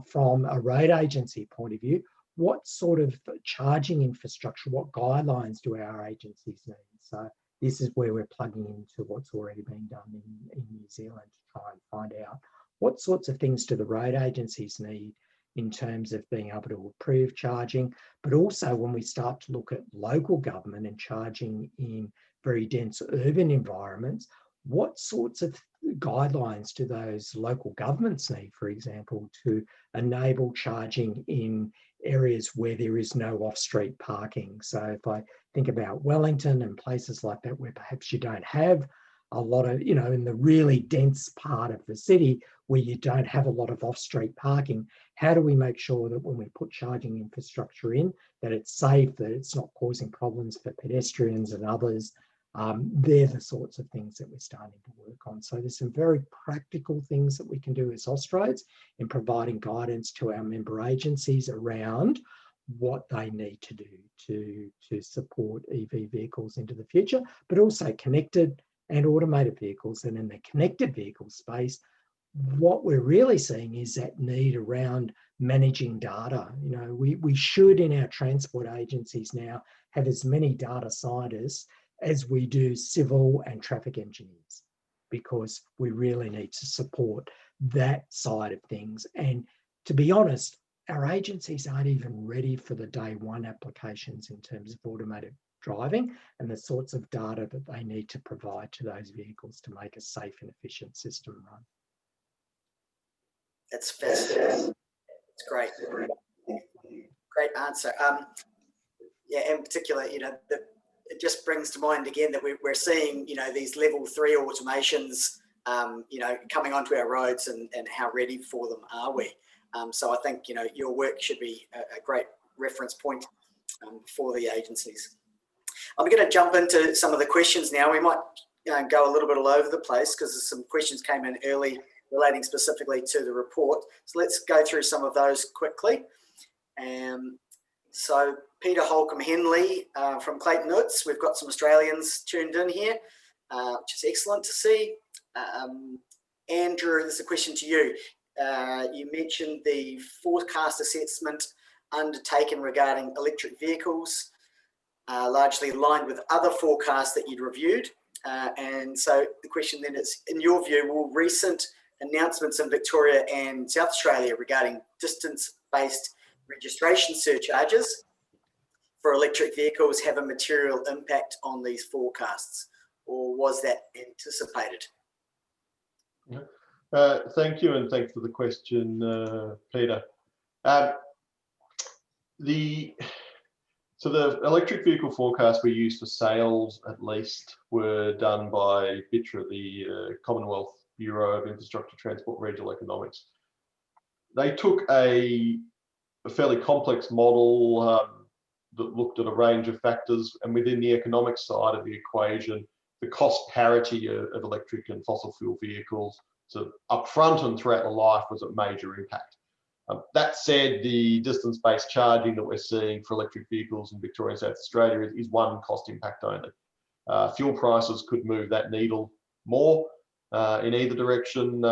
from a road agency point of view, what sort of charging infrastructure, what guidelines do our agencies need? So this is where we're plugging into what's already been done in New Zealand to try and find out what sorts of things do the road agencies need in terms of being able to approve charging, but also when we start to look at local government and charging in very dense urban environments, what sorts of guidelines do those local governments need, for example, to enable charging in areas where there is no off-street parking? So if I think about Wellington and places like that where perhaps you don't have a lot of, in the really dense part of the city where you don't have a lot of off-street parking, how do we make sure that when we put charging infrastructure in, that it's safe, that it's not causing problems for pedestrians and others? They're the sorts of things that we're starting to work on. So there's some very practical things that we can do as Austroads in providing guidance to our member agencies around what they need to do to support EV vehicles into the future, but also connected and automated vehicles. And in the connected vehicle space, what we're really seeing is that need around managing data. We should in our transport agencies now have as many data scientists as we do civil and traffic engineers, because we really need to support that side of things. And to be honest, our agencies aren't even ready for the day one applications in terms of automated driving and the sorts of data that they need to provide to those vehicles to make a safe and efficient system run.
That's fascinating. It's great. Great answer. Yeah, in particular, in it just brings to mind again that we're seeing, these level 3 automations, coming onto our roads, and how ready for them are we? So I think, your work should be a great reference point for the agencies. I'm going to jump into some of the questions now. We might go a little bit all over the place because some questions came in early relating specifically to the report. So let's go through some of those quickly. So Peter Holcomb Henley from Clayton Woods, we've got some Australians tuned in here, which is excellent to see. Andrew, this is a question to you. You mentioned the forecast assessment undertaken regarding electric vehicles, largely aligned with other forecasts that you'd reviewed. And so the question then is, in your view, will recent announcements in Victoria and South Australia regarding distance-based registration surcharges for electric vehicles have a material impact on these forecasts, or was that anticipated?
Thank you, and thanks for the question, Peter. So the electric vehicle forecasts we used for sales, at least, were done by BITRA, the Commonwealth Bureau of Infrastructure, Transport, Regional Economics. They took a fairly complex model that looked at a range of factors, and within the economic side of the equation, the cost parity of electric and fossil fuel vehicles, so upfront and throughout the life, was a major impact. That said, the distance-based charging that we're seeing for electric vehicles in Victoria and South Australia is one cost impact only. Fuel prices could move that needle more in either direction.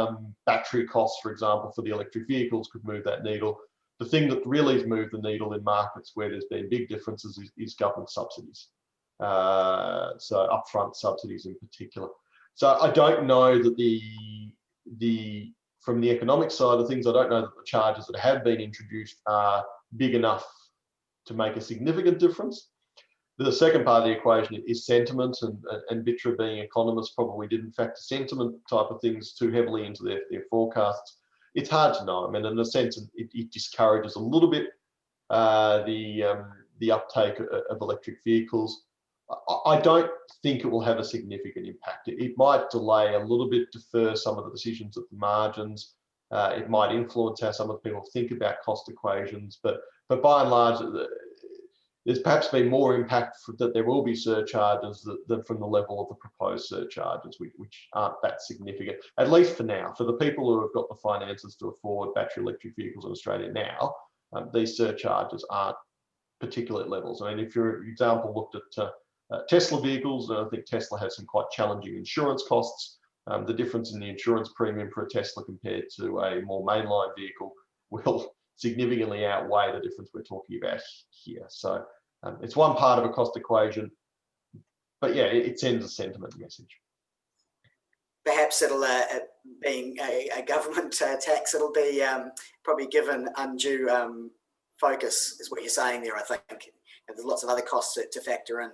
Battery costs, for example, for the electric vehicles could move that needle. The thing that really has moved the needle in markets where there's been big differences is government subsidies. So upfront subsidies in particular. So I don't know that from the economic side of things, I don't know that the charges that have been introduced are big enough to make a significant difference. The second part of the equation is sentiment, and BITRA, being economists, probably didn't factor sentiment type of things too heavily into their forecasts. It's hard to know. I mean, in a sense, it discourages a little bit the uptake of electric vehicles. I don't think it will have a significant impact. It might delay a little bit, defer some of the decisions at the margins. It might influence how some of the people think about cost equations, but by and large, there's perhaps been more impact that there will be surcharges than from the level of the proposed surcharges, which aren't that significant, at least for now. For the people who have got the finances to afford battery electric vehicles in Australia now, these surcharges aren't particular at levels. I mean, if your example looked at Tesla vehicles, I think Tesla has some quite challenging insurance costs. The difference in the insurance premium for a Tesla compared to a more mainline vehicle will significantly outweigh the difference we're talking about here. So it's one part of a cost equation, but yeah, it sends a sentiment message.
Perhaps it'll, being a government tax, it'll be probably given undue focus, is what you're saying there, I think. And there's lots of other costs to factor in.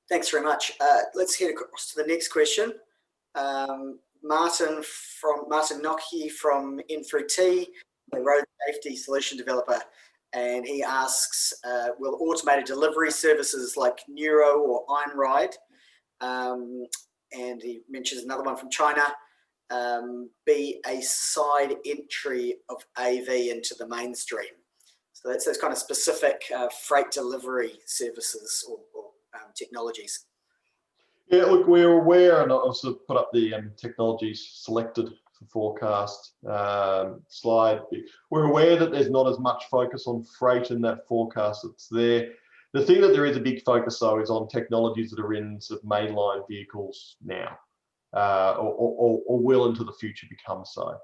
Thanks very much. Let's head across to the next question. Martin Nocky from N3T, a road safety solution developer, and he asks, will automated delivery services like Neuro or Einride, and he mentions another one from China, be a side entry of AV into the mainstream? So that's those kind of specific freight delivery services or technologies.
Yeah, look, we're aware, and I've also put up the technologies selected for forecast slide. We're aware that there's not as much focus on freight in that forecast that's there. The thing that there is a big focus, though, is on technologies that are in sort of mainline vehicles now, or will into the future become so.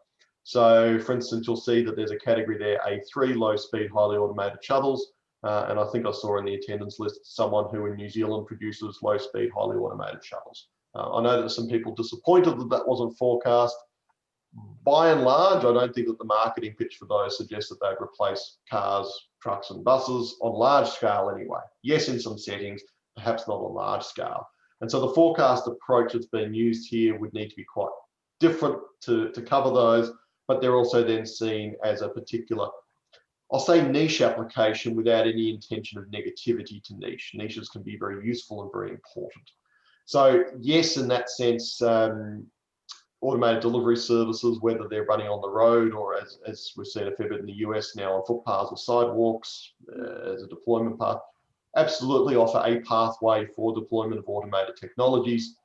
So, for instance, you'll see that there's a category there, A3, low-speed, highly automated shuttles. And I think I saw in the attendance list someone who in New Zealand produces low-speed, highly automated shuttles. I know that some people disappointed that that wasn't forecast. By and large, I don't think that the marketing pitch for those suggests that they'd replace cars, trucks and buses on large scale anyway. Yes, in some settings, perhaps not on large scale. And so the forecast approach that's being used here would need to be quite different to cover those, but they're also then seen as a particular I'll say niche application without any intention of negativity to niche. Niches can be very useful and very important. So yes, in that sense, automated delivery services, whether they're running on the road or as we've seen a fair bit in the US now on footpaths or sidewalks as a deployment path, absolutely offer a pathway for deployment of automated technologies.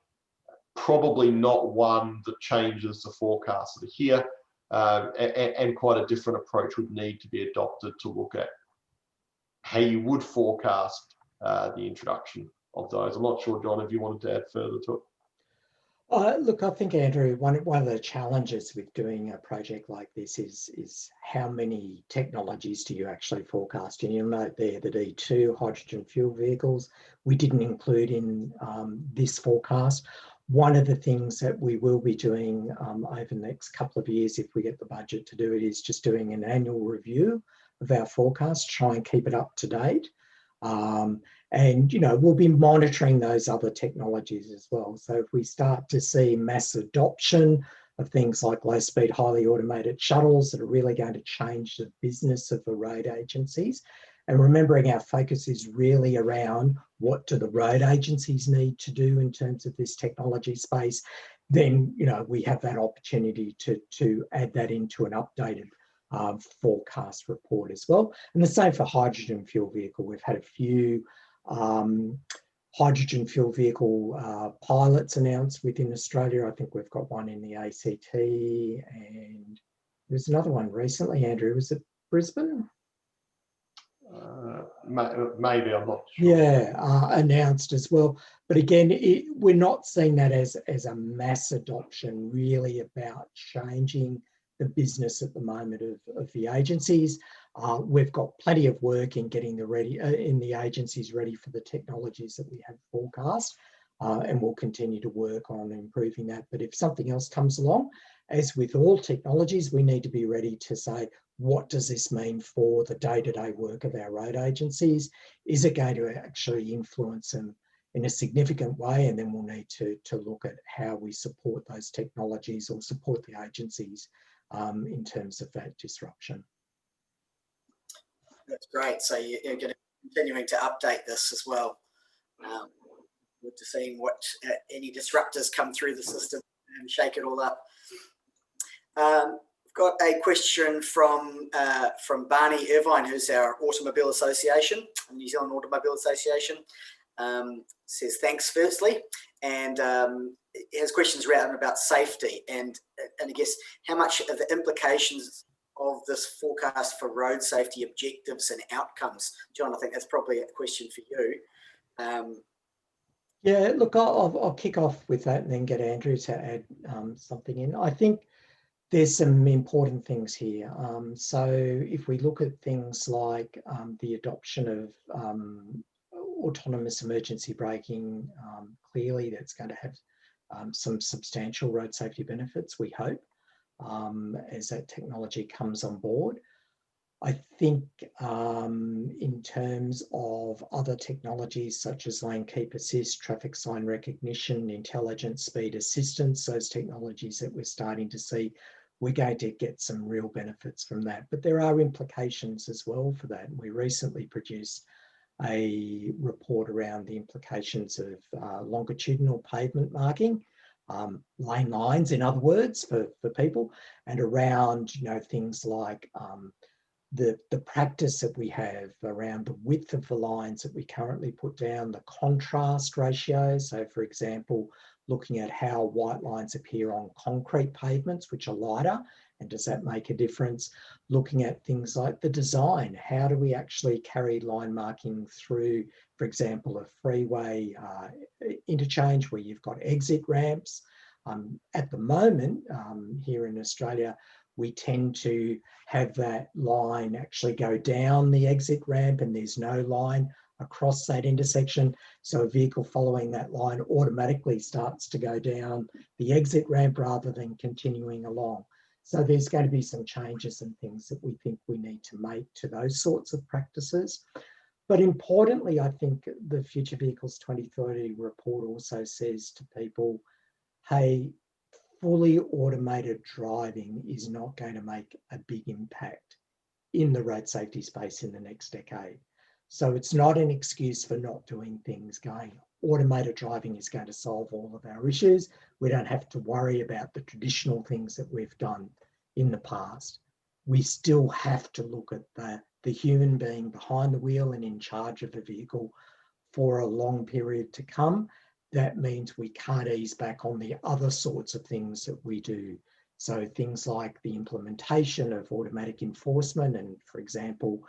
Probably not one that changes the forecasts that are here. And quite a different approach would need to be adopted to look at how you would forecast the introduction of those. I'm not sure, John, if you wanted to add further to it.
Look, I think, Andrew, one of the challenges with doing a project like this is how many technologies do you actually forecast? And you'll note there that E2 hydrogen fuel vehicles, we didn't include in this forecast. One of the things that we will be doing over the next couple of years, if we get the budget to do it, is just doing an annual review of our forecast, try and keep it up to date. And, you know, we'll be monitoring those other technologies as well. So if we start to see mass adoption of things like low-speed, highly automated shuttles that are really going to change the business of the road agencies, and remembering our focus is really around what do the road agencies need to do in terms of this technology space, then, you know, we have that opportunity to add that into an updated forecast report as well. And the same for hydrogen fuel vehicle. We've had a few hydrogen fuel vehicle pilots announced within Australia. I think we've got one in the ACT, and there's another one recently, Andrew. Was it Brisbane?
Maybe, I'm not sure.
Yeah, announced as well. But again, we're not seeing that as a mass adoption, really about changing the business at the moment of the agencies. We've got plenty of work in getting the agencies ready for the technologies that we have forecast, and we'll continue to work on improving that. But if something else comes along, as with all technologies, we need to be ready to say, what does this mean for the day-to-day work of our road agencies? Is it going to actually influence them in a significant way? And then we'll need to look at how we support those technologies or support the agencies in terms of that disruption.
That's great. So you're going to continuing to update this as well. Good to seeing what any disruptors come through the system and shake it all up. We've got a question from Barney Irvine, who's our Automobile Association, New Zealand Automobile Association. Says thanks firstly, and he has questions around about safety and I guess how much of the implications of this forecast for road safety objectives and outcomes. John, I think that's probably a question for you.
Yeah, look, I'll kick off with that and then get Andrew to add something in. I think there's some important things here. So if we look at things like the adoption of autonomous emergency braking, clearly that's going to have some substantial road safety benefits, we hope, as that technology comes on board. I think in terms of other technologies such as lane keep assist, traffic sign recognition, intelligent speed assistance, those technologies that we're starting to see, we're going to get some real benefits from that. But there are implications as well for that. We recently produced a report around the implications of longitudinal pavement marking, lane lines, in other words, for people, and around, you know, things like the practice that we have around the width of the lines that we currently put down, the contrast ratio. So, for example, looking at how white lines appear on concrete pavements, which are lighter, and does that make a difference? Looking at things like the design, how do we actually carry line marking through, for example, a freeway interchange where you've got exit ramps. At the moment, here in Australia, we tend to have that line actually go down the exit ramp and there's no line across that intersection. So a vehicle following that line automatically starts to go down the exit ramp rather than continuing along. So there's going to be some changes and things that we think we need to make to those sorts of practices. But importantly, I think the Future Vehicles 2030 report also says to people, hey, fully automated driving is not going to make a big impact in the road safety space in the next decade. So it's not an excuse for not doing things, going, automated driving is going to solve all of our issues. We don't have to worry about the traditional things that we've done in the past. We still have to look at the human being behind the wheel and in charge of the vehicle for a long period to come. That means we can't ease back on the other sorts of things that we do. So things like the implementation of automatic enforcement. And for example,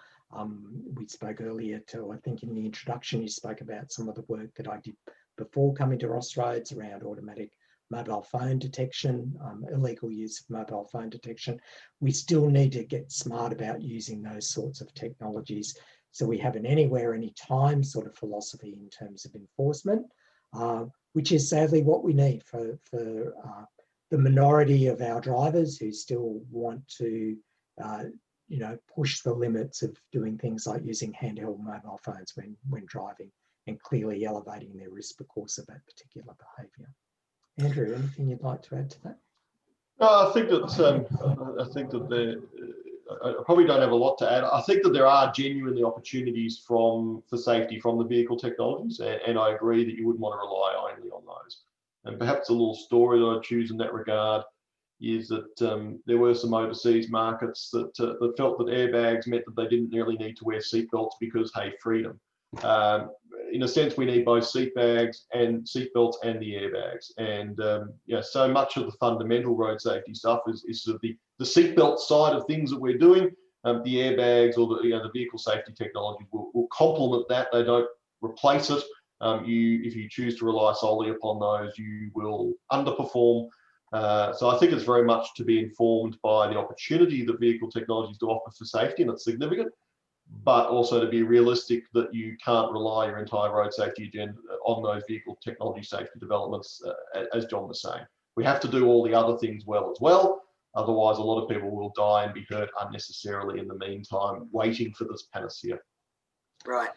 we spoke earlier to, I think in the introduction, you spoke about some of the work that I did before coming to Austroads around automatic mobile phone detection, illegal use of mobile phone detection. We still need to get smart about using those sorts of technologies. So we have an anywhere, anytime sort of philosophy in terms of enforcement, which is sadly what we need for the minority of our drivers who still want to, push the limits of doing things like using handheld mobile phones when driving, and clearly elevating their risk because of that particular behaviour. Andrew, anything you'd like to add to that?
No, I think that I probably don't have a lot to add. I think that there are genuinely opportunities for safety from the vehicle technologies, and I agree that you wouldn't want to rely only on those. And perhaps a little story that I choose in that regard is that there were some overseas markets that felt that airbags meant that they didn't really need to wear seatbelts because, hey, freedom. In a sense, we need both seatbelts and the airbags. And so much of the fundamental road safety stuff is sort of the seatbelt side of things that we're doing. The airbags or the vehicle safety technology will complement that. They don't replace it. If you choose to rely solely upon those, you will underperform. So I think it's very much to be informed by the opportunity that vehicle technologies do offer for safety, and it's significant, but also to be realistic that you can't rely your entire road safety agenda on those vehicle technology safety developments, as John was saying. We have to do all the other things well as well. Otherwise, a lot of people will die and be hurt unnecessarily in the meantime, waiting for this panacea.
Right.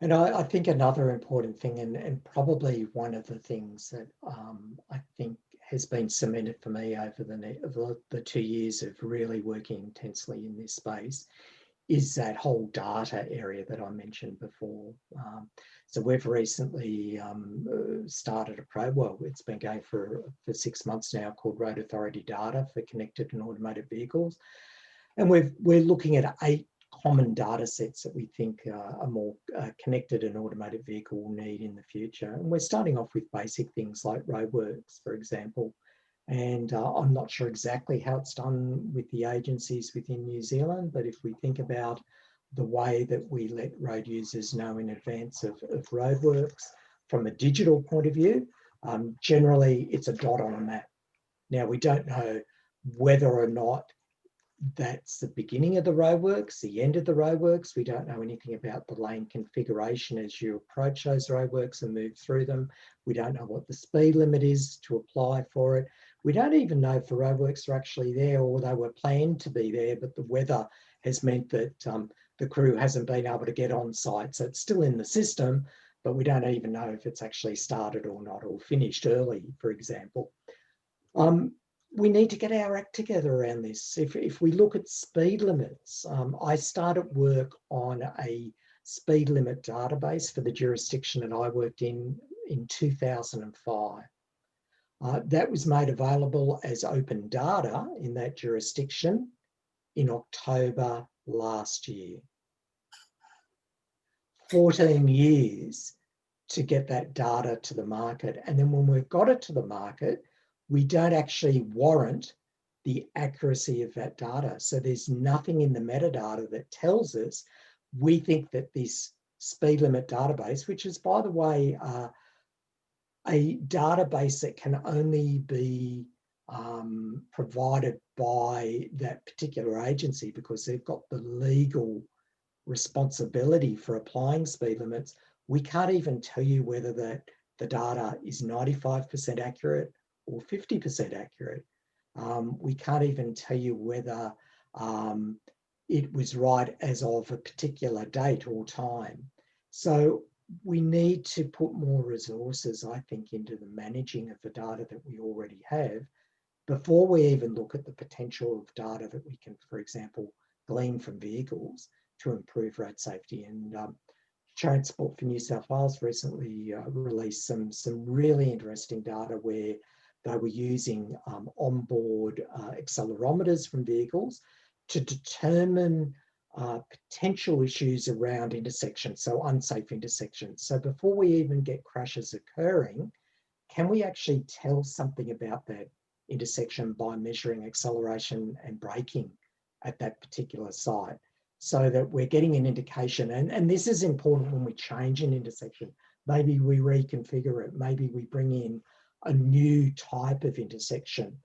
And I think another important thing, and probably one of the things that I think has been cemented for me over the 2 years of really working intensely in this space, is that whole data area that I mentioned before. So we've recently started it's been going for 6 months now, called Road Authority Data for Connected and Automated Vehicles. And we're looking at 8 common data sets that we think a more connected and automated vehicle will need in the future. And we're starting off with basic things like roadworks, for example. And I'm not sure exactly how it's done with the agencies within New Zealand, but if we think about the way that we let road users know in advance of roadworks from a digital point of view, generally it's a dot on a map. Now, we don't know whether or not that's the beginning of the roadworks, the end of the roadworks. We don't know anything about the lane configuration as you approach those roadworks and move through them. We don't know what the speed limit is to apply for it. We don't even know if the roadworks are actually there, or they were planned to be there, but the weather has meant that the crew hasn't been able to get on site. So it's still in the system, but we don't even know if it's actually started or not, or finished early, for example. We need to get our act together around this. If we look at speed limits, I started work on a speed limit database for the jurisdiction that I worked in 2005. That was made available as open data in that jurisdiction in October last year. 14 years to get that data to the market. And then when we've got it to the market, we don't actually warrant the accuracy of that data. So there's nothing in the metadata that tells us. We think that this speed limit database, which is, by the way, a database that can only be provided by that particular agency because they've got the legal responsibility for applying speed limits, we can't even tell you whether the data is 95% accurate or 50% accurate. We can't even tell you whether it was right as of a particular date or time. So we need to put more resources, I think, into the managing of the data that we already have before we even look at the potential of data that we can, for example, glean from vehicles to improve road safety. And Transport for New South Wales recently released some really interesting data where they were using onboard accelerometers from vehicles to determine potential issues around intersections, so unsafe intersections. So before we even get crashes occurring, can we actually tell something about that intersection by measuring acceleration and braking at that particular site, so that we're getting an indication? And this is important when we change an intersection. Maybe we reconfigure it, maybe we bring in a new type of intersection.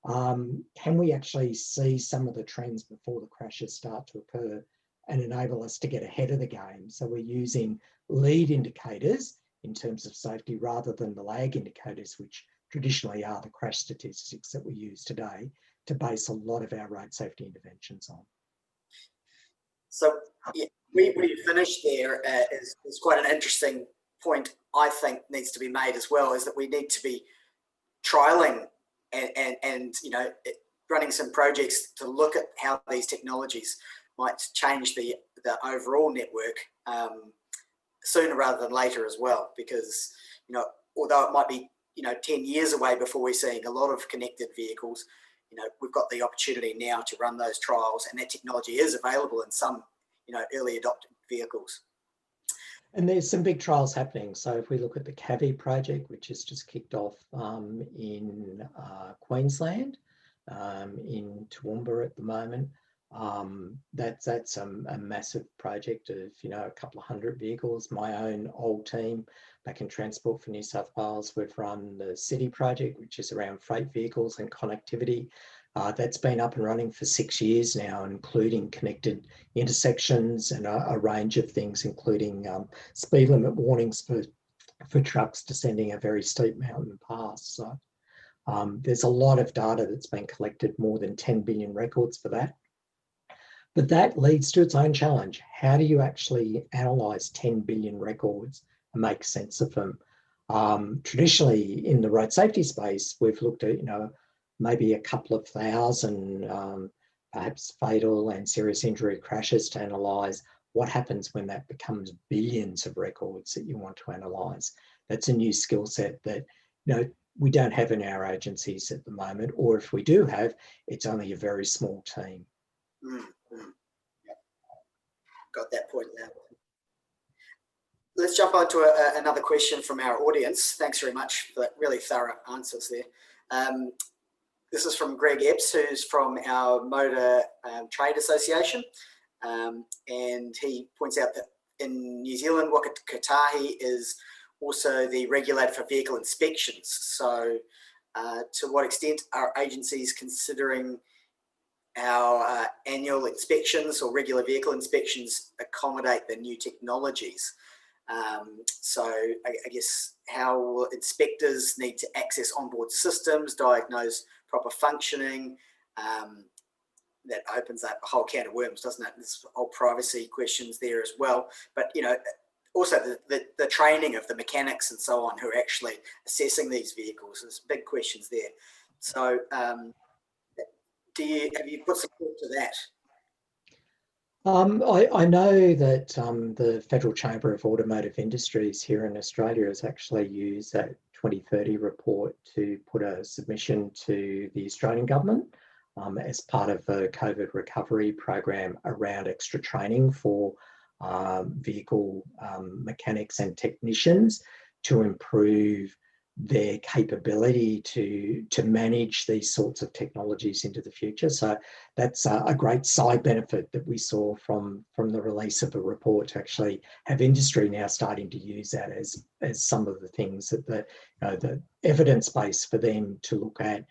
Can we actually see some of the trends before the crashes start to occur and enable us to get ahead of the game? So we're using lead indicators in terms of safety rather than the lag indicators, which traditionally are the crash statistics that we use today to base a lot of our road safety interventions on.
So yeah, where you finished there is quite an interesting point, I think needs to be made as well, is that we need to be trialing and you know, running some projects to look at how these technologies might change the overall network sooner rather than later as well, because, you know, although it might be, you know, 10 years away before we're seeing a lot of connected vehicles, you know, we've got the opportunity now to run those trials, and that technology is available in some, you know, early adopted vehicles.
And there's some big trials happening. So if we look at the CAVI project, which has just kicked off in Queensland, in Toowoomba at the moment, that's a massive project of, you know, a couple of hundred vehicles. My own old team back in Transport for New South Wales, we've run the City project, which is around freight vehicles and connectivity. That's been up and running for 6 years now, including connected intersections and a range of things, including speed limit warnings for trucks descending a very steep mountain pass. So there's a lot of data that's been collected, more than 10 billion records for that. But that leads to its own challenge. How do you actually analyse 10 billion records and make sense of them? Traditionally, in the road safety space, we've looked at, you know, maybe a couple of thousand, perhaps fatal and serious injury crashes to analyse. What happens when that becomes billions of records that you want to analyse? That's a new skill set that, you know, we don't have in our agencies at the moment, or if we do have, it's only a very small team.
Yep. Got that point now. Let's jump on to another question from our audience. Thanks very much for that really thorough answers there. This is from Greg Epps, who's from our Motor Trade Association. And he points out that in New Zealand, Waka Kotahi is also the regulator for vehicle inspections. So to what extent are agencies considering our annual inspections or regular vehicle inspections accommodate the new technologies? So I guess how will inspectors need to access onboard systems, diagnose proper functioning? That opens up a whole can of worms, doesn't it? There's whole privacy questions there as well. But, you know, also the training of the mechanics and so on who are actually assessing these vehicles. There's big questions there. So have you put some thought to that?
I know that the Federal Chamber of Automotive Industries here in Australia has actually used that 2030 report to put a submission to the Australian government as part of the COVID recovery program around extra training for vehicle mechanics and technicians to improve their capability to manage these sorts of technologies into the future. So that's a great side benefit that we saw from the release of the report, to actually have industry now starting to use that as some of the things that the evidence base for them to look at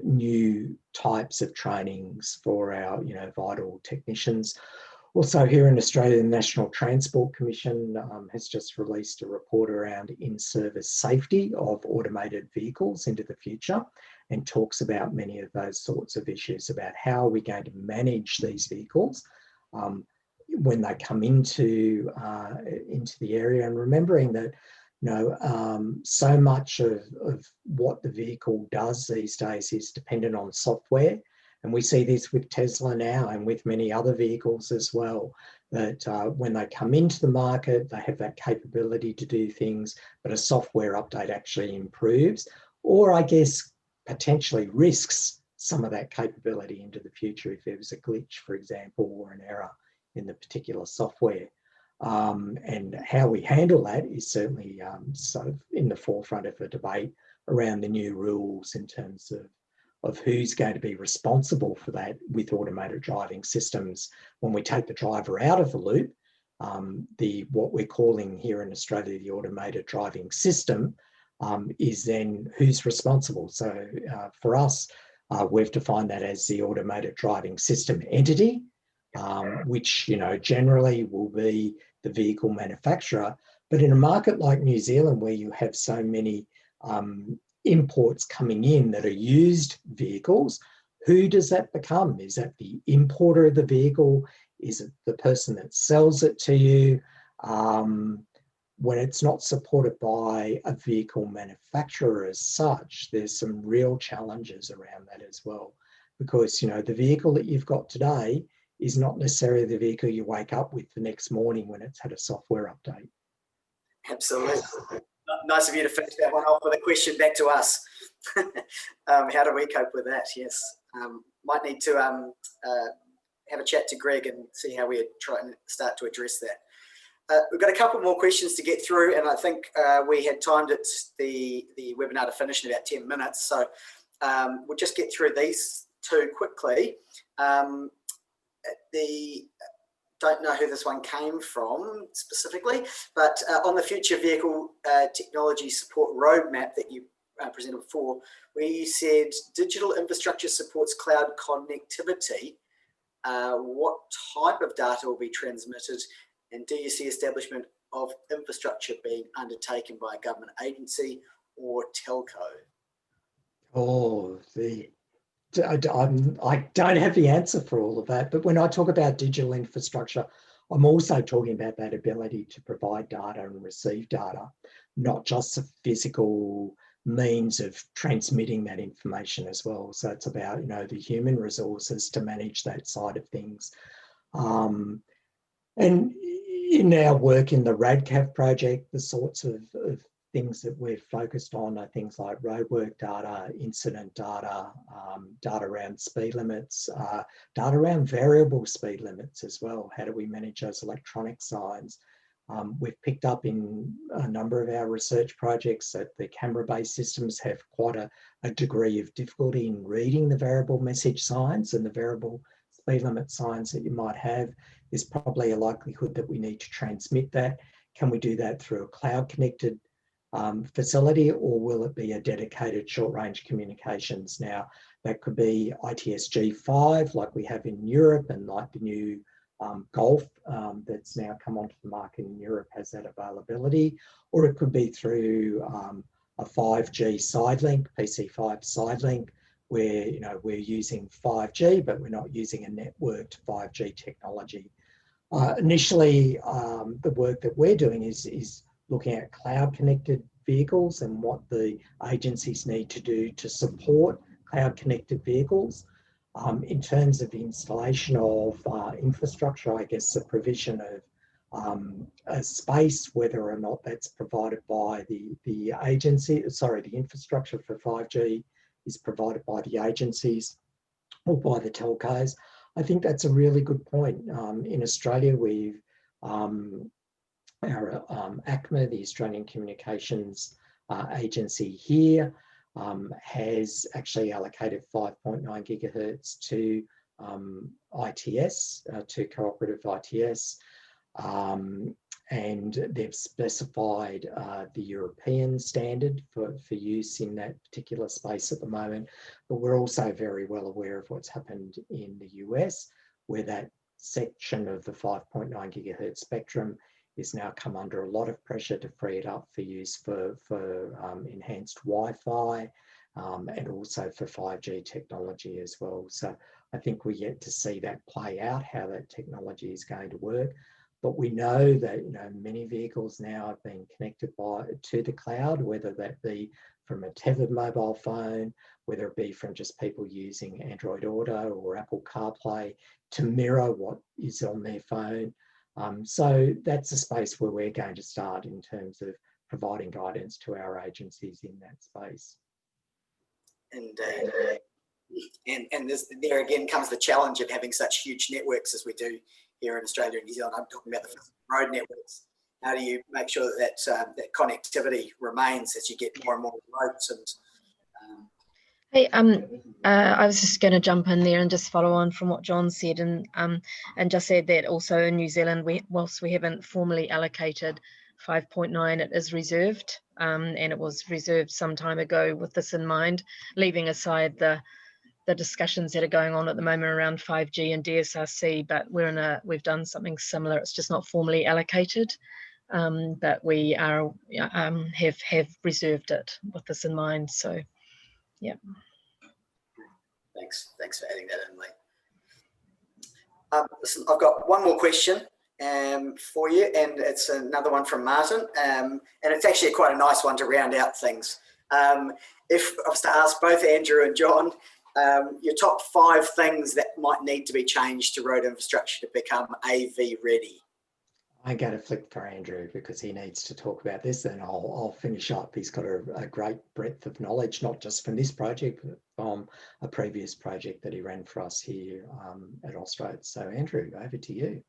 new types of trainings for our vital technicians. Also here in Australia, the National Transport Commission has just released a report around in-service safety of automated vehicles into the future, and talks about many of those sorts of issues about how are we going to manage these vehicles when they come into the area, and remembering that so much of what the vehicle does these days is dependent on software. And we see this with Tesla now and with many other vehicles as well, that when they come into the market, they have that capability to do things, but a software update actually improves, or I guess potentially risks some of that capability into the future if there was a glitch, for example, or an error in the particular software. And how we handle that is certainly sort of in the forefront of a debate around the new rules in terms of who's going to be responsible for that with automated driving systems. When we take the driver out of the loop, what we're calling here in Australia the automated driving system is then who's responsible. So for us, we've defined that as the automated driving system entity, which generally will be the vehicle manufacturer. But in a market like New Zealand, where you have so many imports coming in that are used vehicles, who does that become? Is that the importer of the vehicle? Is it the person that sells it to you? When it's not supported by a vehicle manufacturer as such, there's some real challenges around that as well. Because, the vehicle that you've got today is not necessarily the vehicle you wake up with the next morning when it's had a software update.
Absolutely. Nice of you to finish that one off with a question back to us. How do we cope with that? Yes. Might need to have a chat to Greg and see how we try and start to address that. We've got a couple more questions to get through, and I think we had timed it, the webinar to finish in about 10 minutes. So we'll just get through these two quickly. Don't know who this one came from specifically, but on the future vehicle technology support roadmap that you presented before, where you said digital infrastructure supports cloud connectivity, what type of data will be transmitted, and do you see establishment of infrastructure being undertaken by a government agency or telco?
Oh, I don't have the answer for all of that, but when I talk about digital infrastructure, I'm also talking about that ability to provide data and receive data, not just the physical means of transmitting that information as well. So it's about, the human resources to manage that side of things. And in our work in the RADCAV project, the sorts of things that we're focused on are things like roadwork data, incident data, data around speed limits, data around variable speed limits as well. How do we manage those electronic signs? We've picked up in a number of our research projects that the camera-based systems have quite a degree of difficulty in reading the variable message signs, and the variable speed limit signs that you might have. There's probably a likelihood that we need to transmit that. Can we do that through a cloud-connected facility, or will it be a dedicated short-range communications? Now, that could be ITSG5, like we have in Europe, and like the new Golf that's now come onto the market in Europe has that availability, or it could be through a 5G side link, PC5 side link, where we're using 5G, but we're not using a networked 5G technology. Initially, the work that we're doing is looking at cloud-connected vehicles and what the agencies need to do to support cloud-connected vehicles. In terms of the installation of infrastructure, I guess the provision of a space, whether or not that's provided by the agency, the infrastructure for 5G is provided by the agencies or by the telcos. I think that's a really good point. In Australia, we've our ACMA, the Australian Communications Agency here, has actually allocated 5.9 gigahertz to ITS, to cooperative ITS, and they've specified the European standard for use in that particular space at the moment. But we're also very well aware of what's happened in the US, where that section of the 5.9 gigahertz spectrum is now come under a lot of pressure to free it up for use for enhanced Wi-Fi and also for 5G technology as well. So I think we yet to see that play out, how that technology is going to work. But we know that many vehicles now have been connected to the cloud, whether that be from a tethered mobile phone, whether it be from just people using Android Auto or Apple CarPlay to mirror what is on their phone. So that's a space where we're going to start in terms of providing guidance to our agencies in that space.
And there again comes the challenge of having such huge networks as we do here in Australia and New Zealand. I'm talking about the road networks. How do you make sure that that connectivity remains as you get more and more roads? And
Hey, I was just going to jump in there and just follow on from what John said, and just said that also in New Zealand, whilst we haven't formally allocated 5.9, it is reserved, and it was reserved some time ago with this in mind, leaving aside the discussions that are going on at the moment around 5G and DSRC. But we've done something similar. It's just not formally allocated, but we are have reserved it with this in mind. So, yeah.
Thanks for adding that in, Lee. Listen, I've got one more question for you, and it's another one from Martin, and it's actually quite a nice one to round out things. If I was to ask both Andrew and John, your top 5 things that might need to be changed to road infrastructure to become AV ready.
I'm going to flick for Andrew because he needs to talk about this, and I'll finish up. He's got a great breadth of knowledge, not just from this project, but from a previous project that he ran for us here at Austroads. So Andrew, over to you.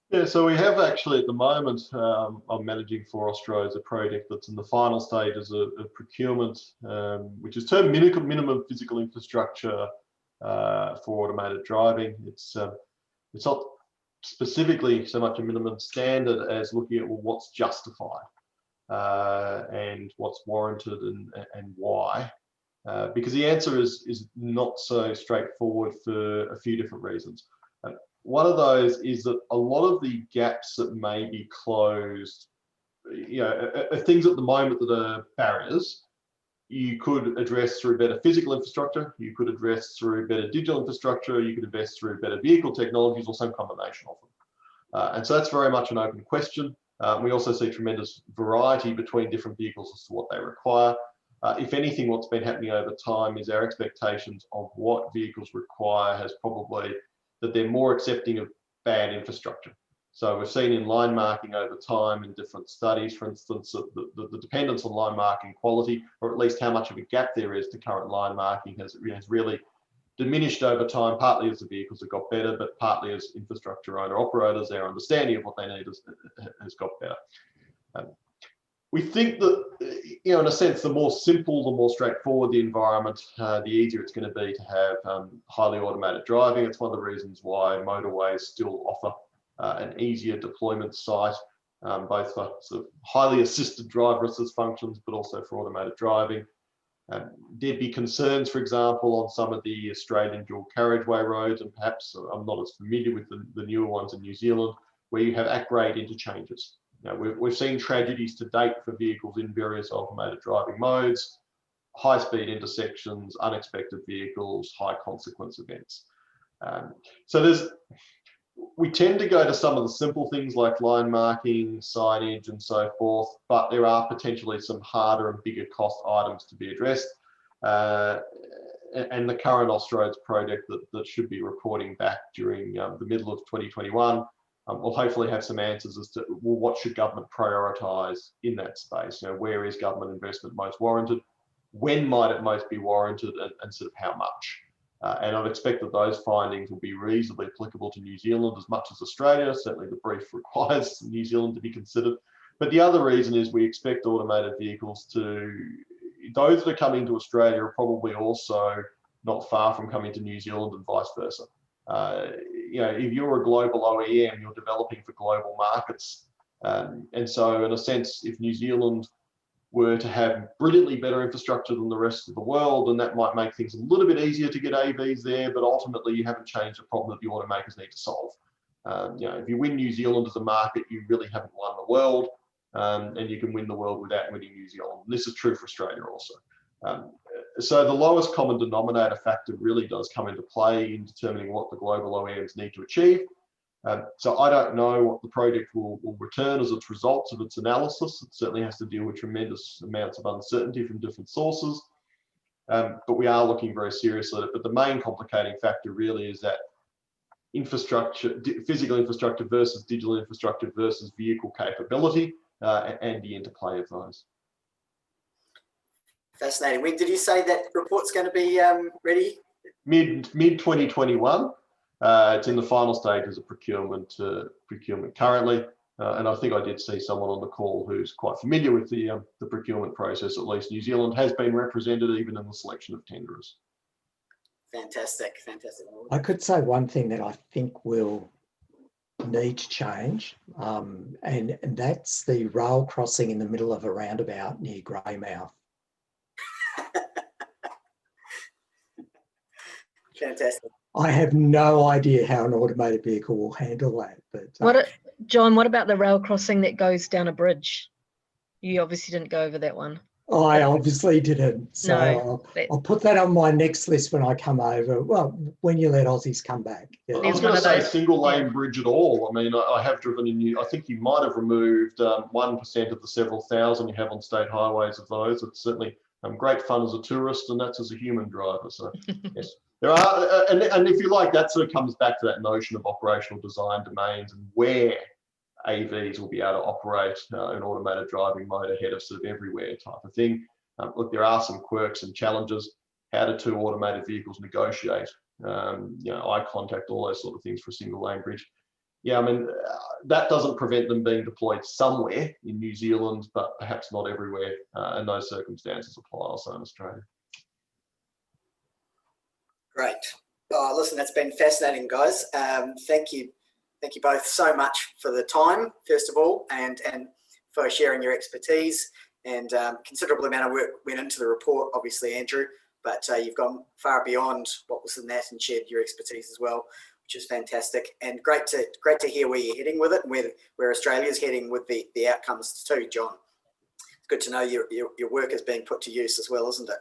Yeah, so we have actually at the moment, I'm managing for Austroads a project that's in the final stages of procurement, which is termed minimum physical infrastructure for automated driving. It's not specifically so much a minimum standard as looking at what's justified and what's warranted and why. Because the answer is not so straightforward for a few different reasons. One of those is that a lot of the gaps that may be closed, are things at the moment that are barriers, you could address through better physical infrastructure, you could address through better digital infrastructure, you could address through better vehicle technologies, or some combination of them. And so that's very much an open question. We also see tremendous variety between different vehicles as to what they require. If anything, what's been happening over time is our expectations of what vehicles require has probably, that they're more accepting of bad infrastructure. So we've seen in line marking over time in different studies, for instance, the dependence on line marking quality, or at least how much of a gap there is to current line marking has really diminished over time, partly as the vehicles have got better, but partly as infrastructure owner operators, their understanding of what they need has got better. We think that, in a sense, the more simple, the more straightforward the environment, the easier it's going to be to have highly automated driving. It's one of the reasons why motorways still offer an easier deployment site, both for sort of highly assisted driver assist functions, but also for automated driving. There'd be concerns, for example, on some of the Australian dual carriageway roads, and perhaps I'm not as familiar with the newer ones in New Zealand, where you have at-grade interchanges. We've seen tragedies to date for vehicles in various automated driving modes, high-speed intersections, unexpected vehicles, high consequence events. So we tend to go to some of the simple things like line marking, signage, and so forth, but there are potentially some harder and bigger cost items to be addressed. And the current Austroads project that should be reporting back during the middle of 2021 will hopefully have some answers as to, well, what should government prioritise in that space? Where is government investment most warranted? When might it most be warranted, and sort of how much? And I'd expect that those findings will be reasonably applicable to New Zealand as much as Australia. Certainly the brief requires New Zealand to be considered. But the other reason is we expect automated vehicles those that are coming to Australia are probably also not far from coming to New Zealand and vice versa. If you're a global OEM, you're developing for global markets. And so in a sense, if New Zealand were to have brilliantly better infrastructure than the rest of the world, then that might make things a little bit easier to get AVs there, but ultimately you haven't changed the problem that the automakers need to solve. If you win New Zealand as a market, you really haven't won the world, and you can win the world without winning New Zealand. And this is true for Australia also. So the lowest common denominator factor really does come into play in determining what the global OEMs need to achieve. So I don't know what the project will return as its results of its analysis. It certainly has to deal with tremendous amounts of uncertainty from different sources. But we are looking very seriously at it. But the main complicating factor really is that infrastructure, physical infrastructure versus digital infrastructure versus vehicle capability, and the interplay of those.
Fascinating. When did you say that report's going to be ready?
Mid 2021. It's in the final stages of procurement currently, and I think I did see someone on the call who's quite familiar with the procurement process. At least New Zealand has been represented even in the selection of tenderers.
Fantastic, fantastic.
I could say one thing that I think will need to change, and that's the rail crossing in the middle of a roundabout near Greymouth.
Fantastic.
I have no idea how an automated vehicle will handle that. But
John, what about the rail crossing that goes down a bridge? You obviously didn't go over that one.
I obviously didn't. So
No,
I'll put that on my next list when I come over. Well, when you let Aussies come back. Yeah.
I was going to say single lane bridge at all. I mean, I have driven in I think you might have removed 1% of the several thousand you have on state highways of those. It's certainly great fun as a tourist, and that's as a human driver. So yes, there are, and if you like, that sort of comes back to that notion of operational design domains and where AVs will be able to operate an automated driving mode ahead of sort of everywhere type of thing. Look, there are some quirks and challenges. How do two automated vehicles negotiate? Eye contact, all those sort of things for a single lane bridge. Yeah, I mean, that doesn't prevent them being deployed somewhere in New Zealand, but perhaps not everywhere. And those circumstances apply also in Australia.
Great. Oh, listen, that's been fascinating, guys. Thank you both so much for the time, first of all, and for sharing your expertise. And considerable amount of work went into the report, obviously, Andrew, but you've gone far beyond what was in that and shared your expertise as well, which is fantastic. And great to hear where you're heading with it and where Australia's heading with the outcomes too, John. It's good to know your work is being put to use as well, isn't it?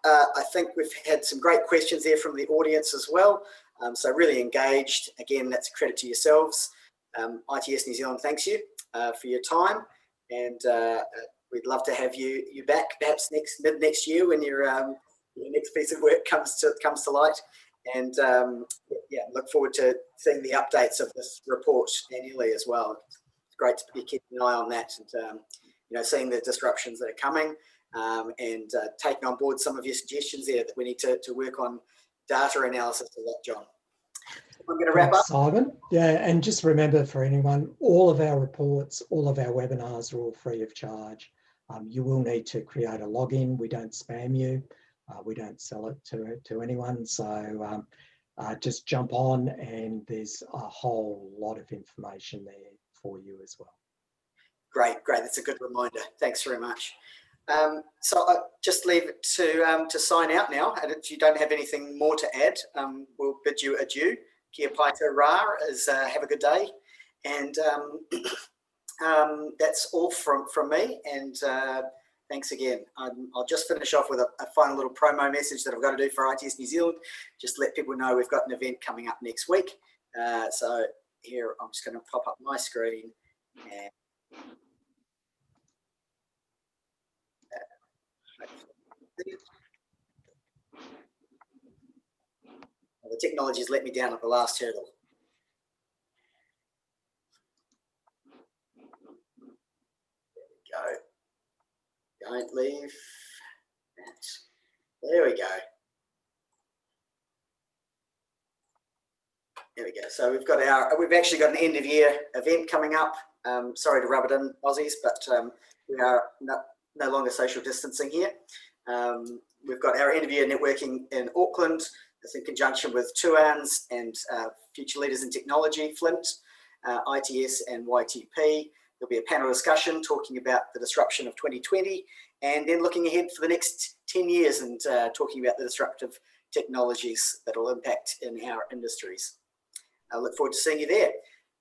I think we've had some great questions there from the audience as well. So really engaged. Again, that's a credit to yourselves. ITS New Zealand thanks you for your time, and we'd love to have you back perhaps mid next year when your next piece of work comes to light. And yeah, look forward to seeing the updates of this report annually as well. It's great to be keeping an eye on that and seeing the disruptions that are coming. And taking on board some of your suggestions there that we need to work on data analysis of that, John. I'm going to wrap up.
Simon, yeah, and just remember for anyone, all of our reports, all of our webinars are all free of charge. You will need to create a login. We don't spam you. We don't sell it to anyone. So just jump on, and there's a whole lot of information there for you as well.
Great. That's a good reminder. Thanks very much. So I'll just leave it to sign out now. And if you don't have anything more to add, we'll bid you adieu. Kia paita rā have a good day. And that's all from me. And thanks again. I'll just finish off with a final little promo message that I've got to do for ITS New Zealand. Just let people know we've got an event coming up next week. So here, I'm just going to pop up my screen. And the technology has let me down at the last hurdle. There we go. Don't leave. There we go. There we go. So we've actually got an end of year event coming up. Sorry to rub it in, Aussies, but we are no longer social distancing here. We've got our end of year networking in Auckland. It's in conjunction with Tuans and Future Leaders in Technology, Flint, ITS and YTP. There'll be a panel discussion talking about the disruption of 2020 and then looking ahead for the next 10 years and talking about the disruptive technologies that will impact in our industries. I look forward to seeing you there.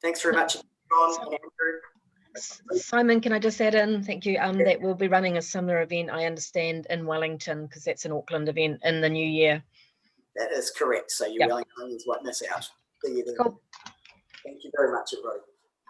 Thanks very much, John and Andrew.
Simon, can I just add in? Thank you. That we'll be running a similar event, I understand, in Wellington, because that's an Auckland event in the new year.
That is correct. So you Wellingtonians won't miss out. See you then.
Cool.
Thank you very much, everybody.